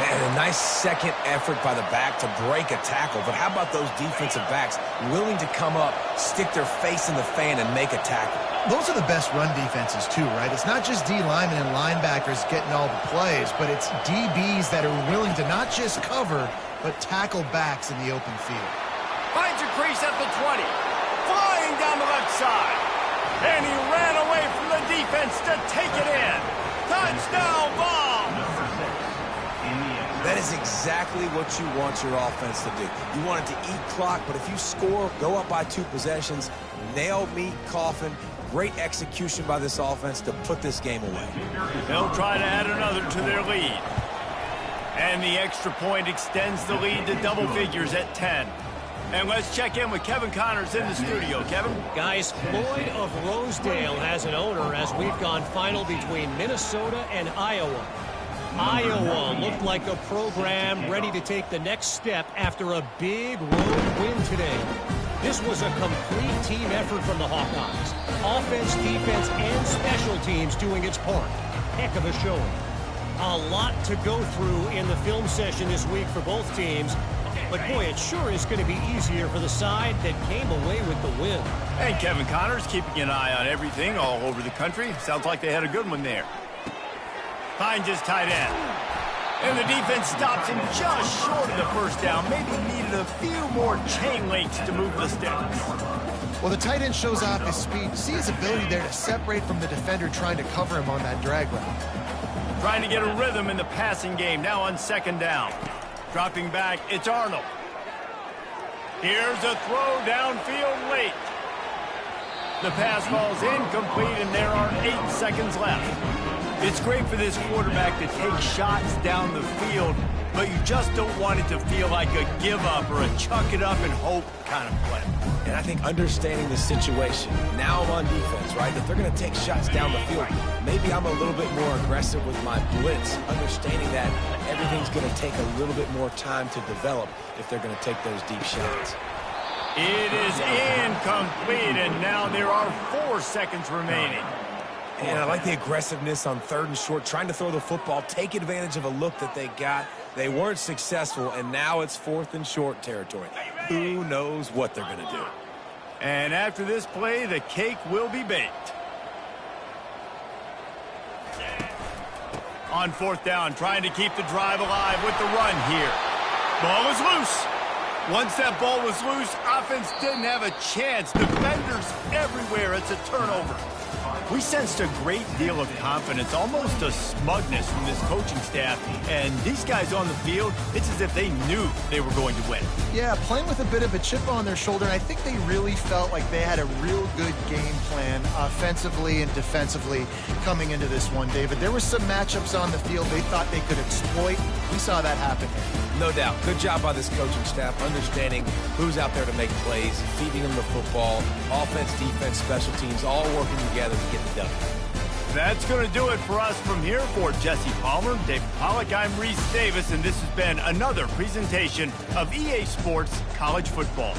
Man, a nice second effort by the back to break a tackle. But how about those defensive backs willing to come up, stick their face in the fan, and make a tackle? Those are the best run defenses, too, right? It's not just D linemen and linebackers getting all the plays, but it's DBs that are willing to not just cover, but tackle backs in the open field. Finds a crease at the 20. Flying down the left side. And he ran away from the defense to take it in. Touchdown ball! That is exactly what you want your offense to do. You want it to eat clock, but if you score, go up by 2 possessions, nail meat coffin. Great execution by this offense to put this game away. They'll try to add another to their lead. And the extra point extends the lead to double figures at 10. And let's check in with Kevin Connors in the studio. Kevin? Guys, Floyd of Rosedale has an owner as we've gone final between Minnesota and Iowa. Iowa looked like a program ready to take the next step after a big road win today. This was a complete team effort from the Hawkeyes. Offense, defense, and special teams doing its part. Heck of a showing. A lot to go through in the film session this week for both teams. But, boy, it sure is going to be easier for the side that came away with the win. And Kevin Connors keeping an eye on everything all over the country. Sounds like they had a good one there. Finds his tight end. And the defense stops him just short of the first down. Maybe needed a few more chain links to move the sticks. Well, the tight end shows off his speed. See his ability there to separate from the defender trying to cover him on that drag route. Trying to get a rhythm in the passing game. Now on 2nd down. Dropping back, it's Arnold. Here's a throw downfield late. The pass falls incomplete, and there are 8 seconds left. It's great for this quarterback to take shots down the field, but you just don't want it to feel like a give-up or a chuck-it-up-and-hope kind of play. And I think understanding the situation, now I'm on defense, right? If they're going to take shots down the field, maybe I'm a little bit more aggressive with my blitz, understanding that everything's going to take a little bit more time to develop if they're going to take those deep shots. It is incomplete, and now there are 4 seconds remaining. And I like the aggressiveness on 3rd and short, trying to throw the football, take advantage of a look that they got. They weren't successful, and now it's 4th and short territory. Who knows what they're going to do? And after this play, the cake will be baked. On fourth down, trying to keep the drive alive with the run here. Ball is loose. Once that ball was loose, offense didn't have a chance. Defenders everywhere. It's a turnover. We sensed a great deal of confidence, almost a smugness from this coaching staff. And these guys on the field, it's as if they knew they were going to win. Yeah, playing with a bit of a chip on their shoulder, and I think they really felt like they had a real good game plan offensively and defensively coming into this one, David. There were some matchups on the field they thought they could exploit. We saw that happen here. No doubt. Good job by this coaching staff, understanding who's out there to make plays, feeding them the football, offense, defense, special teams, all working together to get the W. That's going to do it for us from here. For Jesse Palmer, David Pollack, I'm Reese Davis, and this has been another presentation of EA Sports College Football.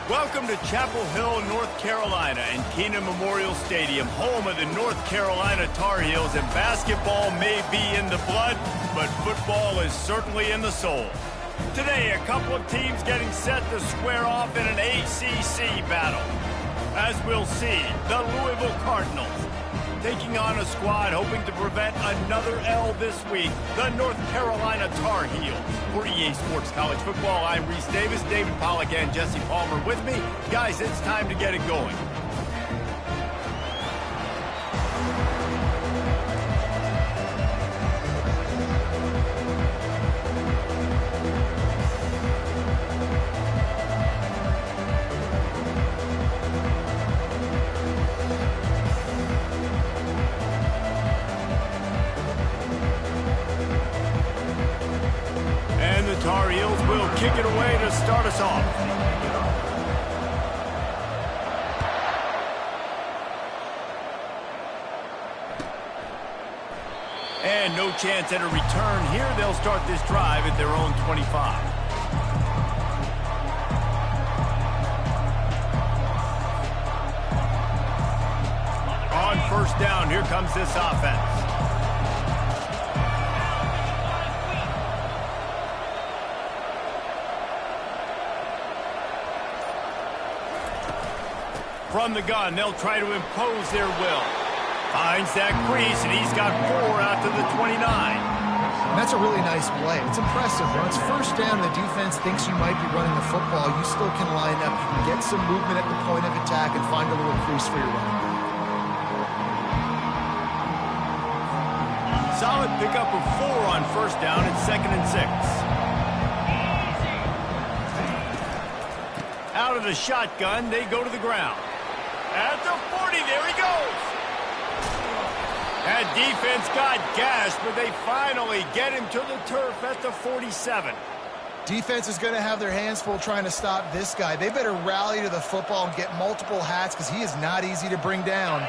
Welcome to Chapel Hill, North Carolina, and Kenan Memorial Stadium, home of the North Carolina Tar Heels. And basketball may be in the blood, but football is certainly in the soul. Today, a couple of teams getting set to square off in an ACC battle. As we'll see, the Louisville Cardinals taking on a squad hoping to prevent another L this week, the North Carolina Tar Heels. For EA Sports College Football, I'm Reese Davis, David Pollack, and Jesse Palmer with me. Guys, it's time to get it going. Tar Heels will kick it away to start us off. And no chance at a return here. They'll start this drive at their own 25. On first down, here comes this offense. From the gun, they'll try to impose their will. Finds that crease, and he's got 4 out to the 29. And that's a really nice play. It's impressive. Once first down, the defense thinks you might be running the football. You still can line up. You can get some movement at the point of attack and find a little crease for your run. Solid pickup of 4 on first down at 2nd and 6. Out of the shotgun, they go to the ground. At the 40, there he goes. That defense got gashed, but they finally get him to the turf at the 47. Defense is going to have their hands full trying to stop this guy. They better rally to the football and get multiple hats because he is not easy to bring down.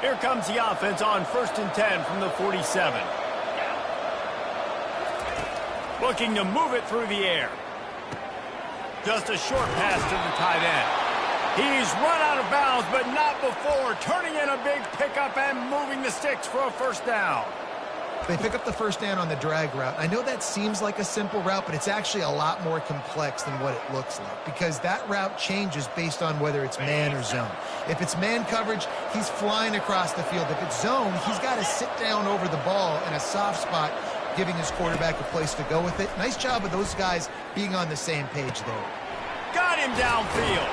Here comes the offense on 1st and 10 from the 47. Looking to move it through the air. Just a short pass to the tight end. He's run out of bounds, but not before. Turning in a big pickup and moving the sticks for a first down. They pick up the first down on the drag route. I know that seems like a simple route, but it's actually a lot more complex than what it looks like because that route changes based on whether it's man or zone. If it's man coverage, he's flying across the field. If it's zone, he's got to sit down over the ball in a soft spot, giving his quarterback a place to go with it. Nice job of those guys being on the same page there. Got him downfield.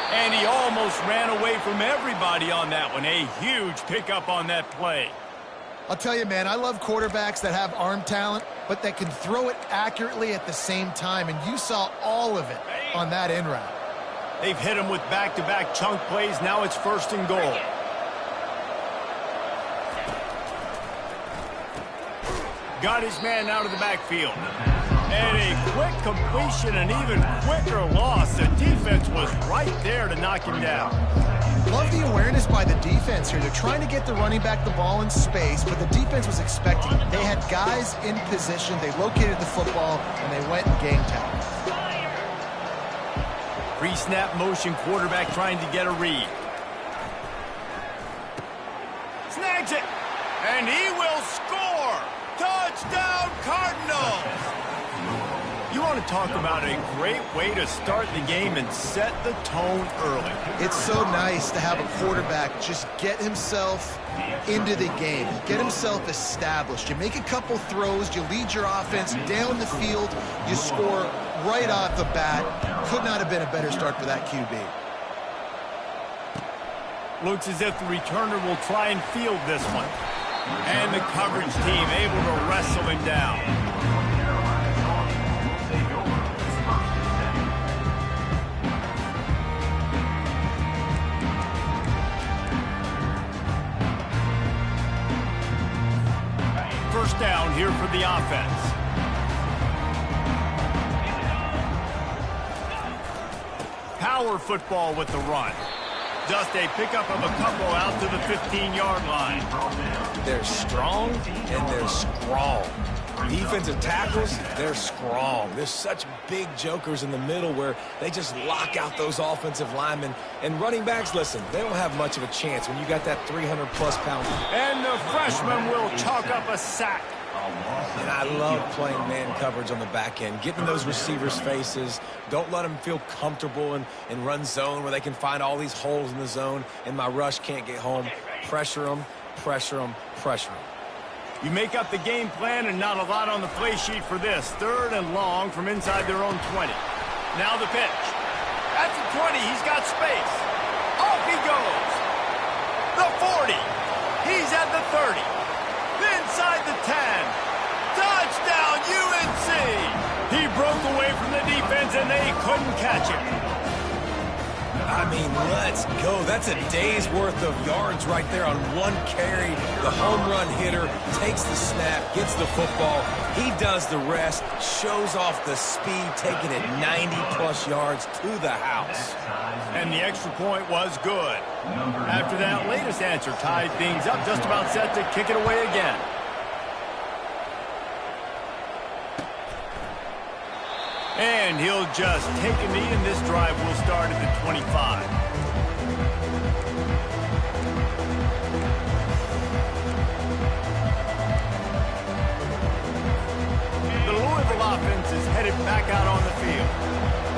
And he almost ran away from everybody on that one. A huge pickup on that play. I'll tell you, man, I love quarterbacks that have arm talent, but that can throw it accurately at the same time. And you saw all of it on that in route. They've hit him with back-to-back chunk plays. Now it's 1st and goal. Got his man out of the backfield. And a quick completion, an even quicker loss. The defense was right there to knock him down. Love the awareness by the defense here. They're trying to get the running back the ball in space, but the defense was expecting it. They had guys in position. They located the football, and they went and gang tackle. Pre-snap motion, quarterback trying to get a read. Snags it, and he will score. Touchdown, Cardinals! You want to talk about a great way to start the game and set the tone early. It's so nice to have a quarterback just get himself into the game, get himself established. You make a couple throws, you lead your offense down the field, you score right off the bat. Could not have been a better start for that QB. Looks as if the returner will try and field this one. And the coverage team able to wrestle him down. First down here for the offense. Power football with the run. Just a pickup of a couple out to the 15-yard line. They're strong and they're strong. Defensive tackles, they're strong. There's such big jokers in the middle where they just lock out those offensive linemen. And running backs, listen, they don't have much of a chance when you got that 300-plus pound. And the freshman will chalk up a sack. And I love playing man coverage on the back end, getting those receivers' faces. Don't let them feel comfortable in run zone where they can find all these holes in the zone and my rush can't get home. Pressure them, pressure them, pressure them. You make up the game plan and not a lot on the play sheet for this. 3rd and long from inside their own 20. Now the pitch. At the 20, he's got space. Off he goes. The 40. He's at the 30. Inside the 10. Touchdown, UNC! He broke away from the defense and they couldn't catch him. I mean, let's go. That's a day's worth of yards right there on one carry. The home run hitter takes the snap, gets the football. He does the rest, shows off the speed, taking it 90-plus yards to the house. And the extra point was good. After that latest answer tied things up, just about set to kick it away again. And he'll just take a knee, and this drive will start at the 25. The Louisville offense is headed back out on the field.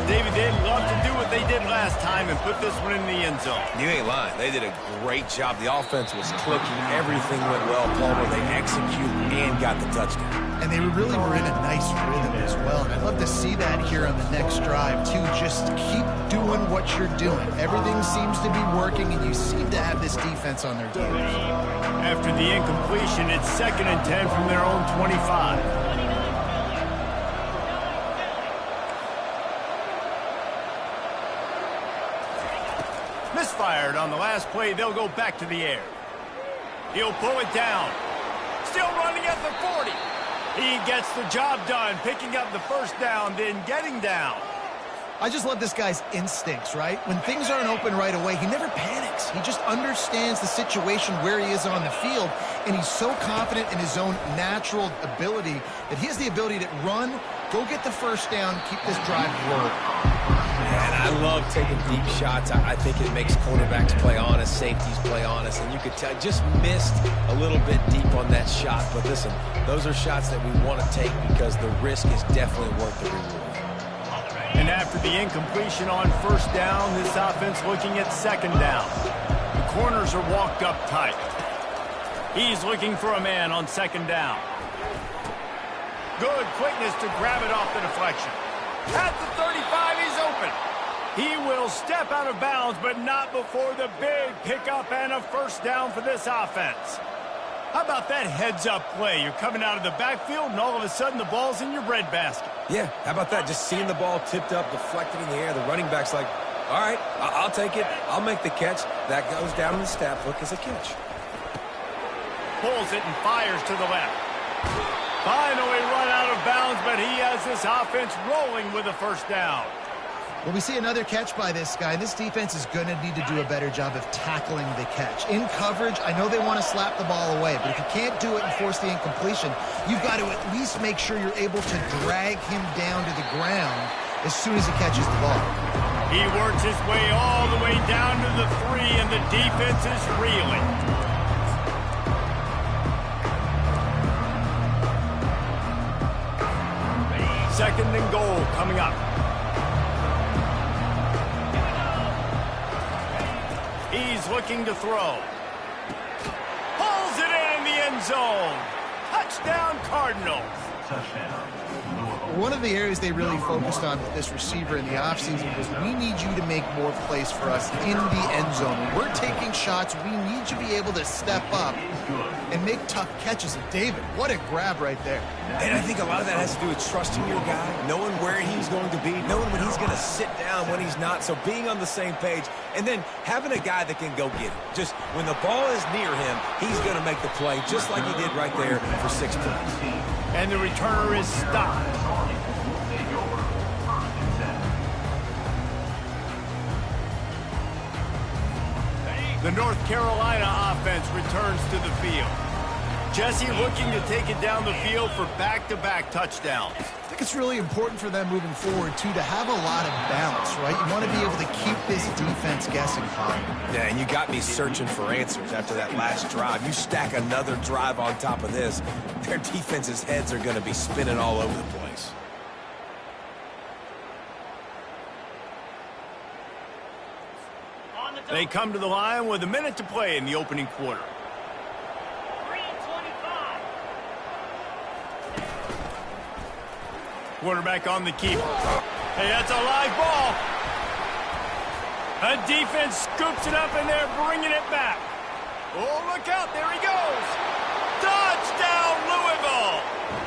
David, they'd love to do what they did last time and put this one in the end zone. You ain't lying. They did a great job. The offense was clicking. Everything went well, Palmer. They executed and got the touchdown. And they really were in a nice rhythm as well. And I'd love to see that here on the next drive, too. Just keep doing what you're doing. Everything seems to be working, and you seem to have this defense on their heels. After the incompletion, it's 2nd and 10 from their own 25. Misfired on the last play. They'll go back to the air. He'll pull it down. Still running at the 40. He gets the job done, picking up the first down, then getting down. I just love this guy's instincts, right? When things aren't open right away, he never panics. He just understands the situation where he is on the field, and he's so confident in his own natural ability that he has the ability to run, go get the first down, keep this drive rolling. And I love taking deep shots. I think it makes cornerbacks play honest, safeties play honest, and you could tell just missed a little bit deep on that shot. But listen, those are shots that we want to take because the risk is definitely worth the reward. And after the incompletion on first down, this offense looking at 2nd down. The corners are walked up tight. He's looking for a man on 2nd down. Good quickness to grab it off the deflection. At the 35, he's open. He will step out of bounds, but not before the big pickup and a first down for this offense. How about that heads-up play? You're coming out of the backfield, and all of a sudden the ball's in your breadbasket. Yeah, how about that? Just seeing the ball tipped up, deflected in the air. The running back's like, all right, I'll take it. I'll make the catch. That goes down in the stat book as a catch. Pulls it and fires to the left. Finally run out of bounds, but he has this offense rolling with a first down. Well, we see another catch by this guy. This defense is going to need to do a better job of tackling the catch. In coverage, I know they want to slap the ball away, but if you can't do it and force the incompletion, you've got to at least make sure you're able to drag him down to the ground as soon as he catches the ball. He works his way all the way down to the 3, and the defense is reeling. Second and goal coming up. He's looking to throw. Pulls it in the end zone. Touchdown, Cardinals. Touchdown. One of the areas they really focused on with this receiver in the offseason was we need you to make more plays for us in the end zone. When we're taking shots, we need you to be able to step up and make tough catches. And David, what a grab right there. And I think a lot of that has to do with trusting your guy, knowing where he's going to be, knowing when he's going to sit down, when he's not. So being on the same page, and then having a guy that can go get it. Just when the ball is near him, he's going to make the play, just like he did right there for 6 points. And the returner is stopped. The North Carolina offense returns to the field. Jesse looking to take it down the field for back-to-back touchdowns. I think it's really important for them moving forward, too, to have a lot of balance, right? You want to be able to keep this defense guessing, Bob. Yeah, and you got me searching for answers after that last drive. You stack another drive on top of this, their defense's heads are going to be spinning all over the place. They come to the line with a minute to play in the opening quarter. Quarterback on the keeper. Hey, that's a live ball. A defense scoops it up and they're bringing it back. Oh, look out. There he goes. Touchdown, Louisville.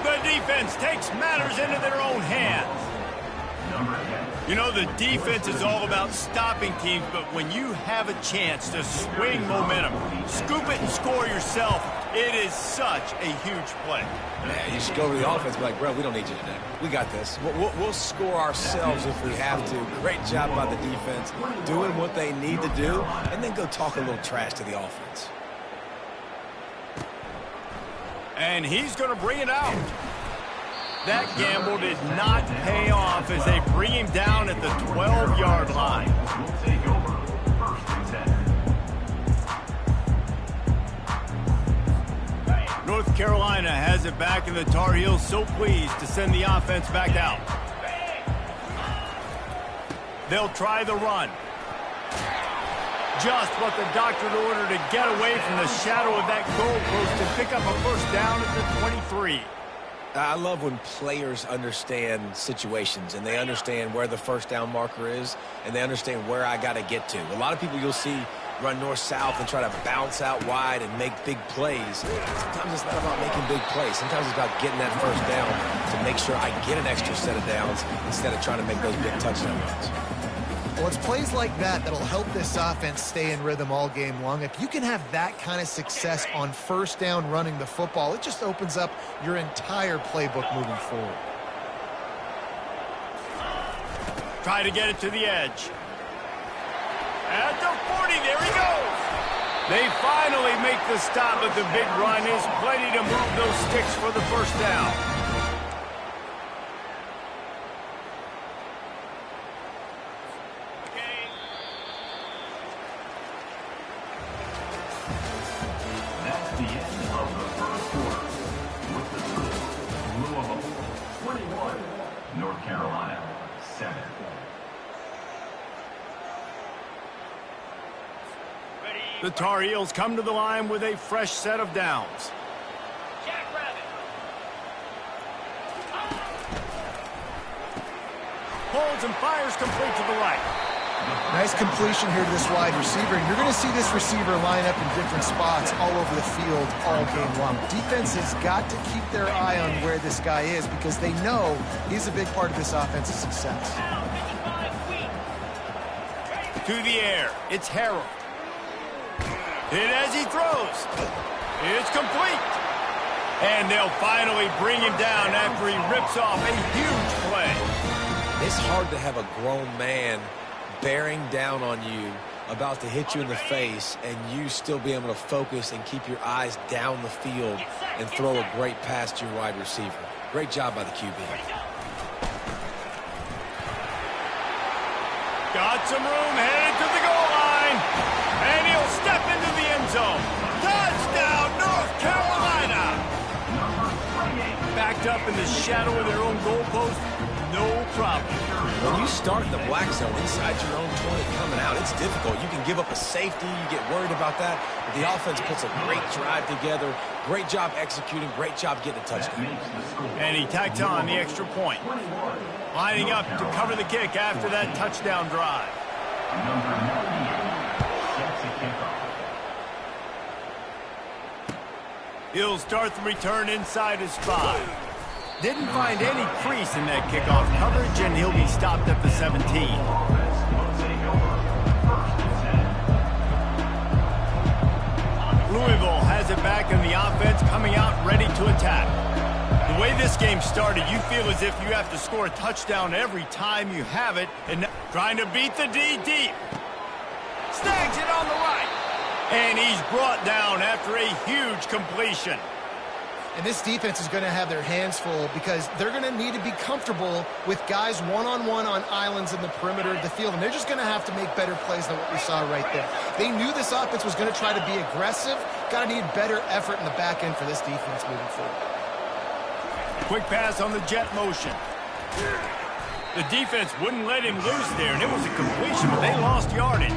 The defense takes matters into their own hands. You know, the defense is all about stopping teams, but when you have a chance to swing momentum, scoop it and score yourself, it is such a huge play. Yeah, you should go to the offense and be like, bro, we don't need you today. We got this. We'll score ourselves if we have to. Great job by the defense, doing what they need to do, and then go talk a little trash to the offense. And he's going to bring it out. That gamble did not pay off as they bring him down at the 12-yard line. We'll take over first and 10. North Carolina has it back, and the Tar Heels so pleased to send the offense back out. They'll try the run. Just what the doctor ordered to get away from the shadow of that goalpost and pick up a first down at the 23. I love when players understand situations and they understand where the first down marker is and they understand where I got to get to. A lot of people you'll see run north-south and try to bounce out wide and make big plays. Sometimes it's not about making big plays. Sometimes it's about getting that first down to make sure I get an extra set of downs instead of trying to make those big touchdown runs. Well, it's plays like that that'll help this offense stay in rhythm all game long. If you can have that kind of success on first down running the football, it just opens up your entire playbook moving forward. Try to get it to the edge. At the 40, there he goes. They finally make the stop, but the big run is plenty to move those sticks for the first down. That's the end of the first quarter. With the score, Louisville 21, North Carolina 7. The Tar Heels come to the line with a fresh set of downs. Holds and fires complete to the right. Nice completion here to this wide receiver. And you're going to see this receiver line up in different spots all over the field all game long. Defense has got to keep their eye on where this guy is because they know he's a big part of this offense's success. To the air, it's Harold. Hit as he throws. It's complete. And they'll finally bring him down after he rips off a huge play. It's hard to have a grown man bearing down on you, about to hit you in the face, and you still be able to focus and keep your eyes down the field and throw a great pass to your wide receiver. Great job by the QB. Got some room, headed to the goal line. And he'll step into the end zone. Touchdown, North Carolina! Backed up in the shadow of their own goalpost, no problem. When you start in the black zone inside your own 20 coming out, it's difficult. You can give up a safety, you get worried about that, but the offense puts a great drive together. Great job executing, great job getting a touchdown. And he tacked on the extra point. Lining up to cover the kick after that touchdown drive. Number 98 sets a kickoff. He'll start the return inside his 5. Didn't find any crease in that kickoff coverage, and he'll be stopped at the 17. Louisville has it back in the offense, coming out ready to attack. The way this game started, you feel as if you have to score a touchdown every time you have it, and trying to beat the D deep. Snags it on the right. And he's brought down after a huge completion. And this defense is going to have their hands full because they're going to need to be comfortable with guys one-on-one on islands in the perimeter of the field, and they're just going to have to make better plays than what we saw right there. They knew this offense was going to try to be aggressive. Got to need better effort in the back end for this defense moving forward. Quick pass on the jet motion. The defense wouldn't let him loose there, and it was a completion, but they lost yardage.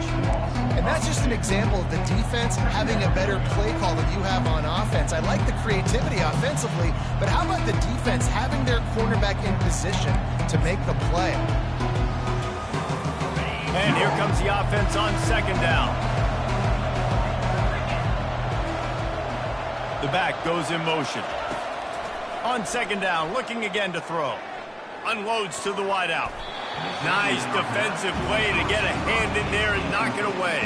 And that's just an example of the defense having a better play call than you have on offense. I like the creativity offensively, but how about the defense having their cornerback in position to make the play? And here comes the offense on second down. The back goes in motion. On second down, looking again to throw. Unloads to the wideout. Nice defensive play to get a hand in there and knock it away.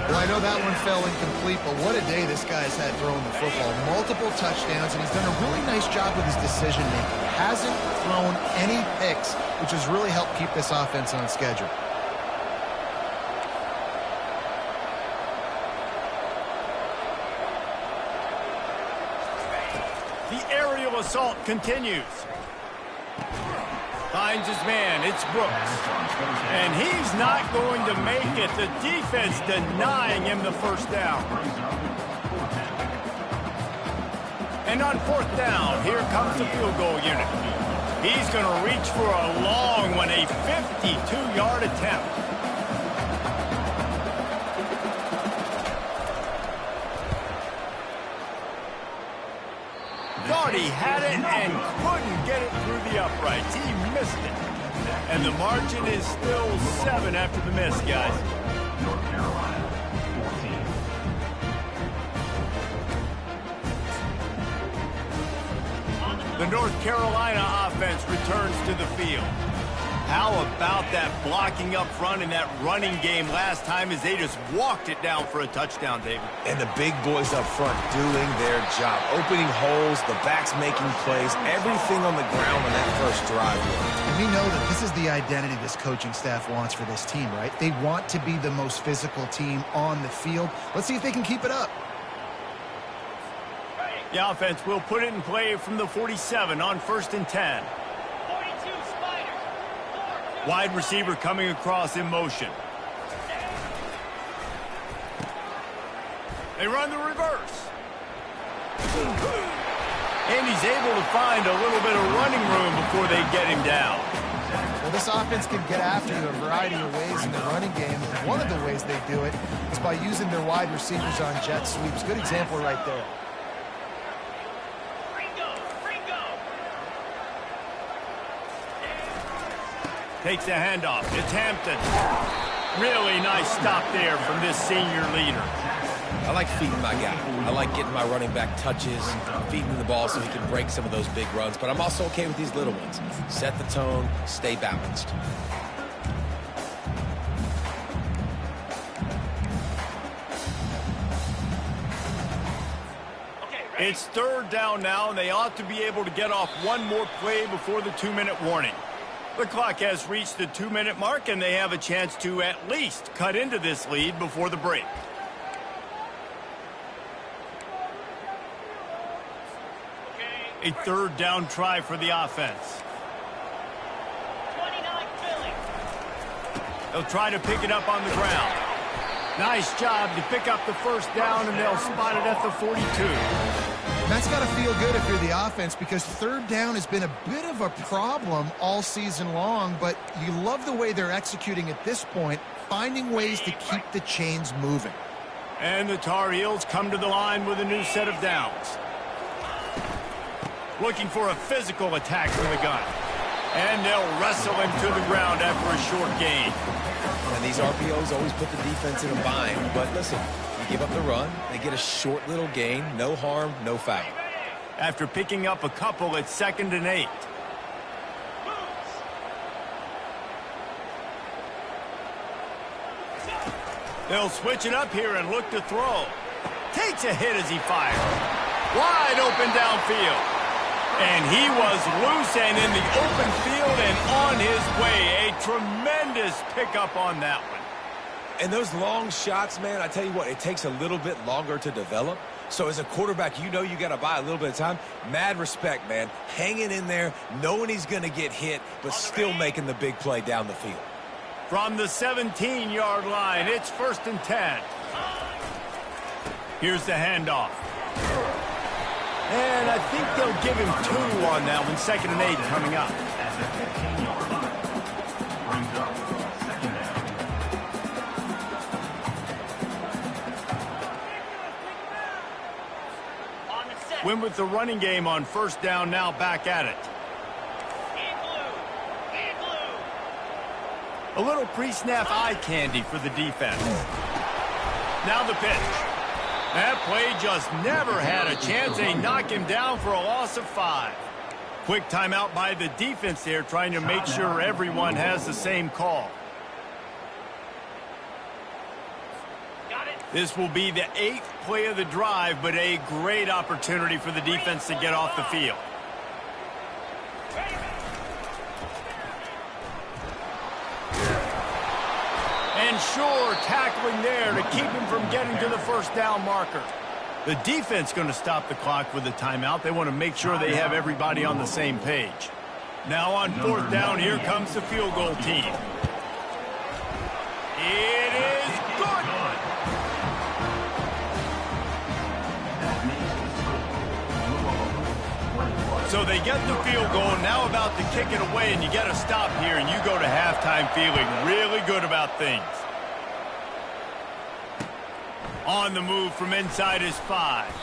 Well, I know that one fell incomplete, but what a day this guy's had throwing the football. Multiple touchdowns, and he's done a really nice job with his decision-making. Hasn't thrown any picks, which has really helped keep this offense on schedule. The aerial assault continues. Finds his man. It's Brooks. And he's not going to make it. The defense denying him the first down. And on fourth down, here comes the field goal unit. He's going to reach for a long one, a 52-yard attempt. Thought he had it and couldn't get it through the uprights. He missed it. And the margin is still 7 after the miss, guys. North Carolina, 14. The North Carolina offense returns to the field. How about that blocking up front and that running game last time as they just walked it down for a touchdown, David? And the big boys up front doing their job. Opening holes, the backs making plays, everything on the ground on that first drive. And we know that this is the identity this coaching staff wants for this team, right? They want to be the most physical team on the field. Let's see if they can keep it up. The offense will put it in play from the 47 on 1st and 10. Wide receiver coming across in motion. They run the reverse. And he's able to find a little bit of running room before they get him down. Well, this offense can get after you a variety of ways in the running game. One of the ways they do it is by using their wide receivers on jet sweeps. Good example right there. Takes the handoff. It's Hampton. Really nice stop there from this senior leader. I like feeding my guy. I like getting my running back touches, feeding him the ball so he can break some of those big runs. But I'm also okay with these little ones. Set the tone, stay balanced. It's third down now, and they ought to be able to get off one more play before the 2-minute warning. The clock has reached the 2-minute mark, and they have a chance to at least cut into this lead before the break. A third down try for the offense. They'll try to pick it up on the ground. Nice job to pick up the first down, and they'll spot it at the 42. That's got to feel good if you're the offense, because third down has been a bit of a problem all season long, but you love the way they're executing at this point, finding ways to keep the chains moving. And the Tar Heels come to the line with a new set of downs. Looking for a physical attack from the gun. And they'll wrestle him to the ground after a short gain. And these RPOs always put the defense in a bind. But listen, you give up the run, they get a short little gain, no harm, no foul. After picking up a couple at 2nd and 8. They'll switch it up here and look to throw. Takes a hit as he fires. Wide open downfield. And he was loose and in the open field and on his way. A tremendous pickup on that one. And those long shots, man, I tell you what, it takes a little bit longer to develop. So as a quarterback, you know you got to buy a little bit of time. Mad respect, man. Hanging in there, knowing he's going to get hit, but still making the big play down the field. From the 17-yard line, it's 1st and 10. Here's the handoff. And I think they'll give him 2 on that one. 2nd and 8 coming up. At the 15-yard line. Brings up 2nd down. Win with the running game on 1st down, now back at it. A little pre-snap eye candy for the defense. Now the pitch. That play just never had a chance. They knock him down for a loss of 5. Quick timeout by the defense there, trying to make sure everyone has the same call. This will be the 8th play of the drive, but a great opportunity for the defense to get off the field. And sure, tackling there to keep him from getting to the 1st down marker. The defense going to stop the clock with a timeout. They want to make sure they have everybody on the same page. Now on 4th down, here comes the field goal team. It is good. So they get the field goal, now about to kick it away, and you get a stop here, and you go to halftime feeling really good about things. On the move from inside his 5.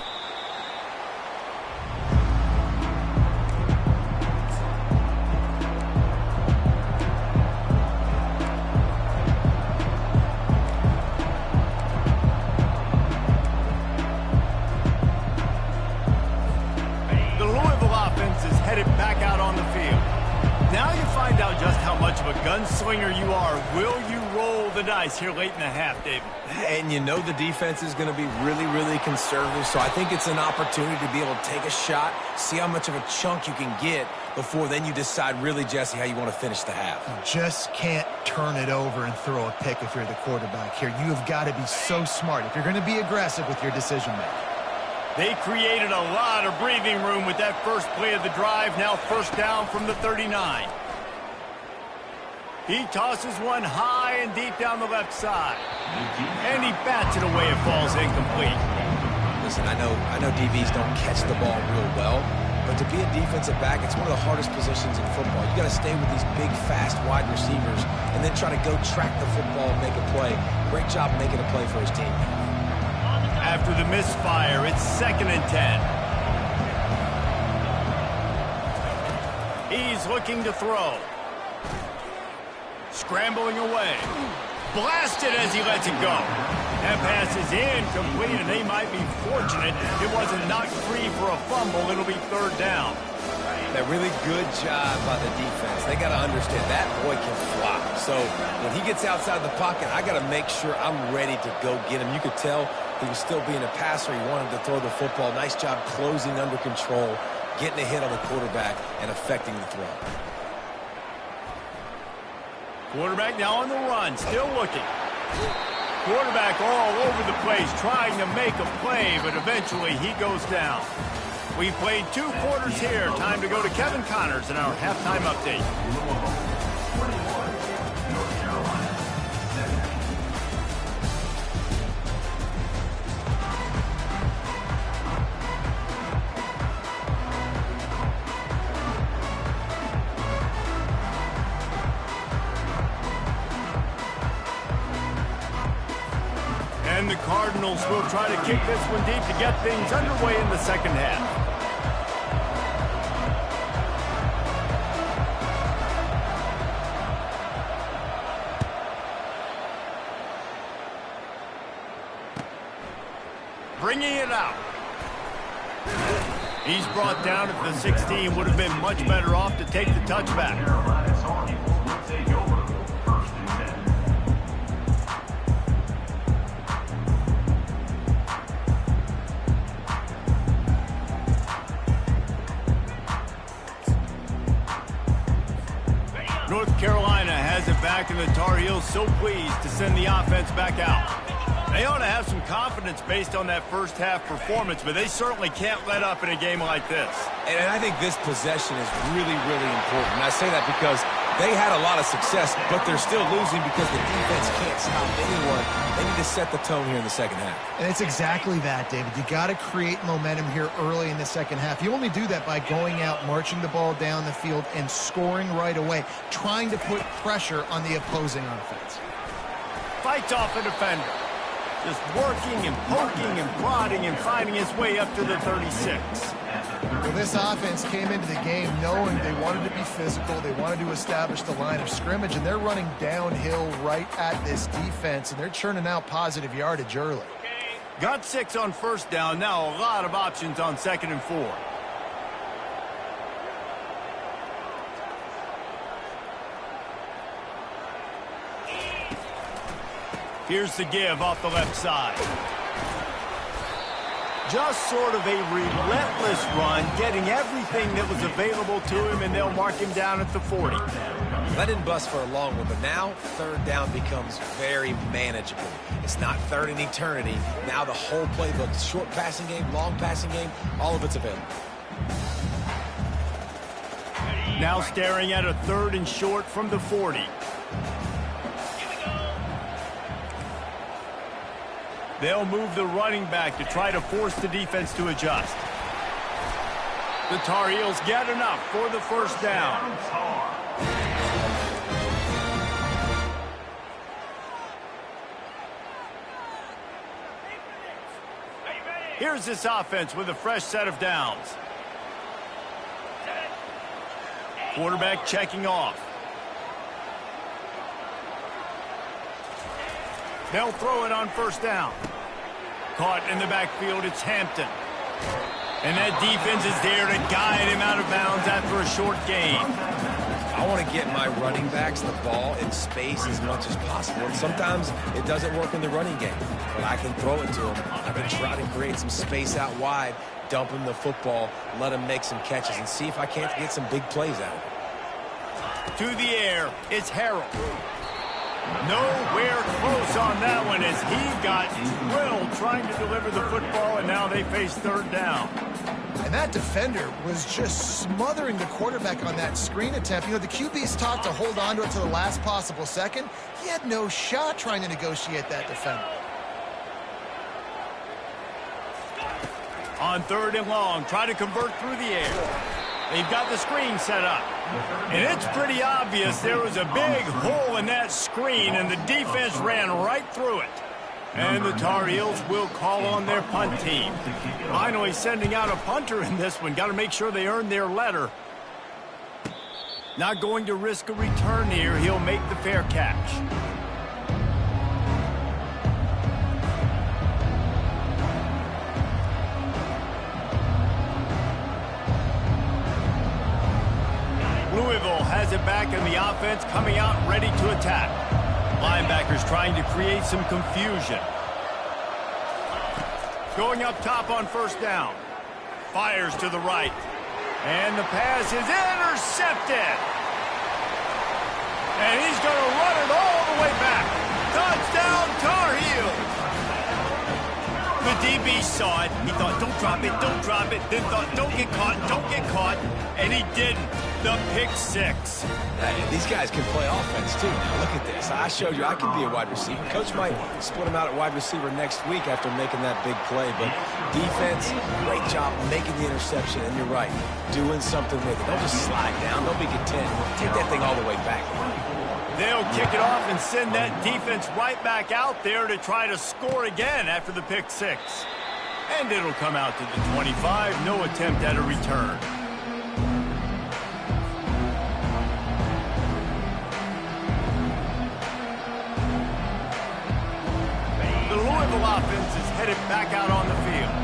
Back out on the field. Now you find out just how much of a gunslinger you are. Will you roll the dice here late in the half, David? And you know the defense is going to be really, really conservative, so I think it's an opportunity to be able to take a shot, see how much of a chunk you can get before then you decide really, Jesse, how you want to finish the half. You just can't turn it over and throw a pick if you're the quarterback here. You have got to be so smart if you're going to be aggressive with your decision-making. They created a lot of breathing room with that first play of the drive. Now 1st down from the 39. He tosses one high and deep down the left side. And he bats it away. It falls incomplete. Listen, I know DBs don't catch the ball real well, but to be a defensive back, it's one of the hardest positions in football. You got to stay with these big, fast, wide receivers and then try to go track the football and make a play. Great job making a play for his team. After the misfire, it's 2nd and 10. He's looking to throw. Scrambling away. Blasted as he lets it go. That pass is incomplete, and they might be fortunate it wasn't knocked free for a fumble. It'll be 3rd down. That really good job by the defense. They got to understand that boy can fly. So when he gets outside the pocket, I got to make sure I'm ready to go get him. You could tell he was still being a passer. He wanted to throw the football. Nice job closing under control, getting a hit on the quarterback, and affecting the throw. Quarterback now on the run, still looking. Quarterback all over the place, trying to make a play, but eventually he goes down. We've played 2 quarters here. Time to go to Kevin Connors in our halftime update. And the Cardinals will try to kick this one deep to get things underway in the 2nd half. Bringing it out. He's brought down at the 16. Would have been much better off to take the touchback. North Carolina has it back, and the Tar Heels so pleased to send the offense back out. They ought to have some confidence based on that first half performance, but they certainly can't let up in a game like this. And I think this possession is really, really important. And I say that because they had a lot of success, but they're still losing because the defense can't stop anyone. They need to set the tone here in the second half. And it's exactly that, David. You got to create momentum here early in the second half. You only do that by going out, marching the ball down the field, and scoring right away, trying to put pressure on the opposing offense. Fights off a defender. Just working and poking and prodding and finding his way up to the 36. Well, this offense came into the game knowing they wanted to be physical. They wanted to establish the line of scrimmage, and they're running downhill right at this defense, and they're churning out positive yardage early. Got 6 on first down. Now a lot of options on 2nd and 4. Here's the give off the left side. Just sort of a relentless run, getting everything that was available to him, and they'll mark him down at the 40. That didn't bust for a long one, but now third down becomes very manageable. It's not third in eternity. Now the whole playbook, short passing game, long passing game, all of it's available. Now staring at a 3rd and short from the 40. They'll move the running back to try to force the defense to adjust. The Tar Heels get enough for the first down. Here's this offense with a fresh set of downs. Quarterback checking off. They'll throw it on first down. Caught in the backfield, it's Hampton. And that defense is there to guide him out of bounds after a short gain. I want to get my running backs the ball in space as much as possible. And sometimes it doesn't work in the running game, but I can throw it to them. I can try to create some space out wide, dump him the football, let him make some catches, and see if I can't get some big plays out of it. To the air, it's Harrell. Nowhere close on that one as he got drilled trying to deliver the football, and now they face third down. And that defender was just smothering the quarterback on that screen attempt. You know, the QB's taught to hold on to it to the last possible second. He had no shot trying to negotiate that defender. On 3rd and long, try to convert through the air. They've got the screen set up. And it's pretty obvious there was a big hole in that screen, and the defense ran right through it. And the Tar Heels will call on their punt team. Finally sending out a punter in this one. Got to make sure they earn their letter. Not going to risk a return here. He'll make the fair catch. Louisville has it back in the offense, coming out ready to attack. Linebackers trying to create some confusion. Going up top on first down. Fires to the right. And the pass is intercepted. And he's going to run it all the way back. Touchdown, Tar Heels. The DB saw it. He thought, don't drop it, don't drop it. Then thought, don't get caught, don't get caught. And he didn't. The pick six. These guys can play offense, too. Now, look at this. I showed you I can be a wide receiver. Coach might split him out at wide receiver next week after making that big play. But defense, great job making the interception. And you're right, doing something with it. Don't just slide down. Don't be content. Take that thing all the way back. They'll kick it off and send that defense right back out there to try to score again after the pick six. And it'll come out to the 25. No attempt at a return. The Louisville offense is headed back out on the field.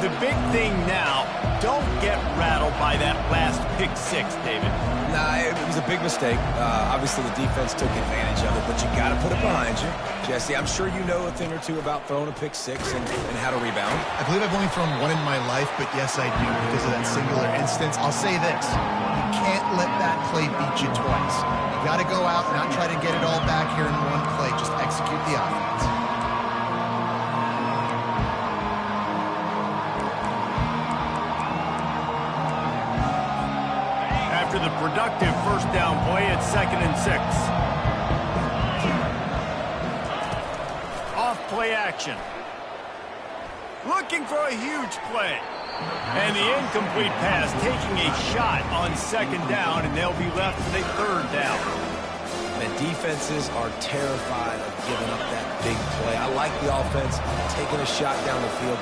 The big thing now, don't get rattled by that last pick six, David. Nah, it was a big mistake. Obviously, the defense took advantage of it, but you got to put it behind you. Jesse, I'm sure you know a thing or two about throwing a pick six and how to rebound. I believe I've only thrown one in my life, but yes, I do because of that singular instance. I'll say this. You can't let that play beat you twice. You got to go out and not try to get it all back here in one play. Just execute the offense. productive first down play at 2nd and 6. Off play action. Looking for a huge play. And the incomplete pass taking a shot on 2nd down, and they'll be left with a 3rd down. The defenses are terrified of giving up that big play. I like the offense taking a shot down the field,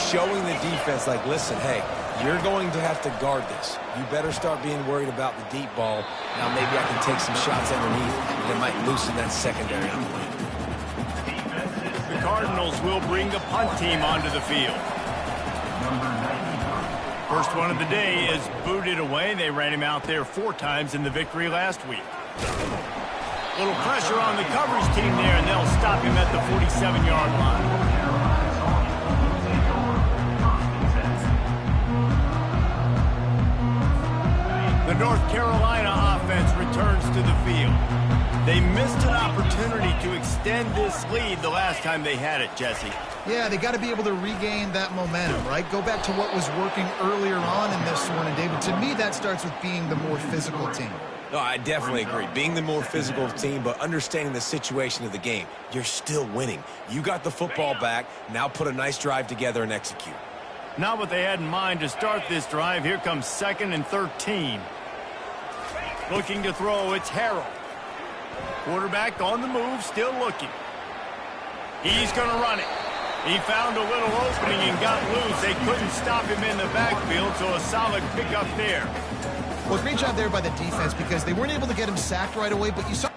showing the defense like, listen, hey, you're going to have to guard this. You better start being worried about the deep ball. Now maybe I can take some shots underneath, and it might loosen that secondary on the way. The Cardinals will bring the punt team onto the field. First one of the day is booted away. They ran him out there 4 times in the victory last week. Little pressure on the coverage team there, and they'll stop him at the 47-yard line. The North Carolina offense returns to the field. They missed an opportunity to extend this lead the last time they had it, Jesse. Yeah, they got to be able to regain that momentum, right? Go back to what was working earlier on in this one. And, David, to me, that starts with being the more physical team. No, I definitely agree. Being the more physical team, but understanding the situation of the game. You're still winning. You got the football back. Now put a nice drive together and execute. Not what they had in mind to start this drive. Here comes 2nd and 13. Looking to throw, it's Harrell. Quarterback on the move, still looking. He's going to run it. He found a little opening and got loose. They couldn't stop him in the backfield, so a solid pickup there. Well, great job there by the defense because they weren't able to get him sacked right away, but you saw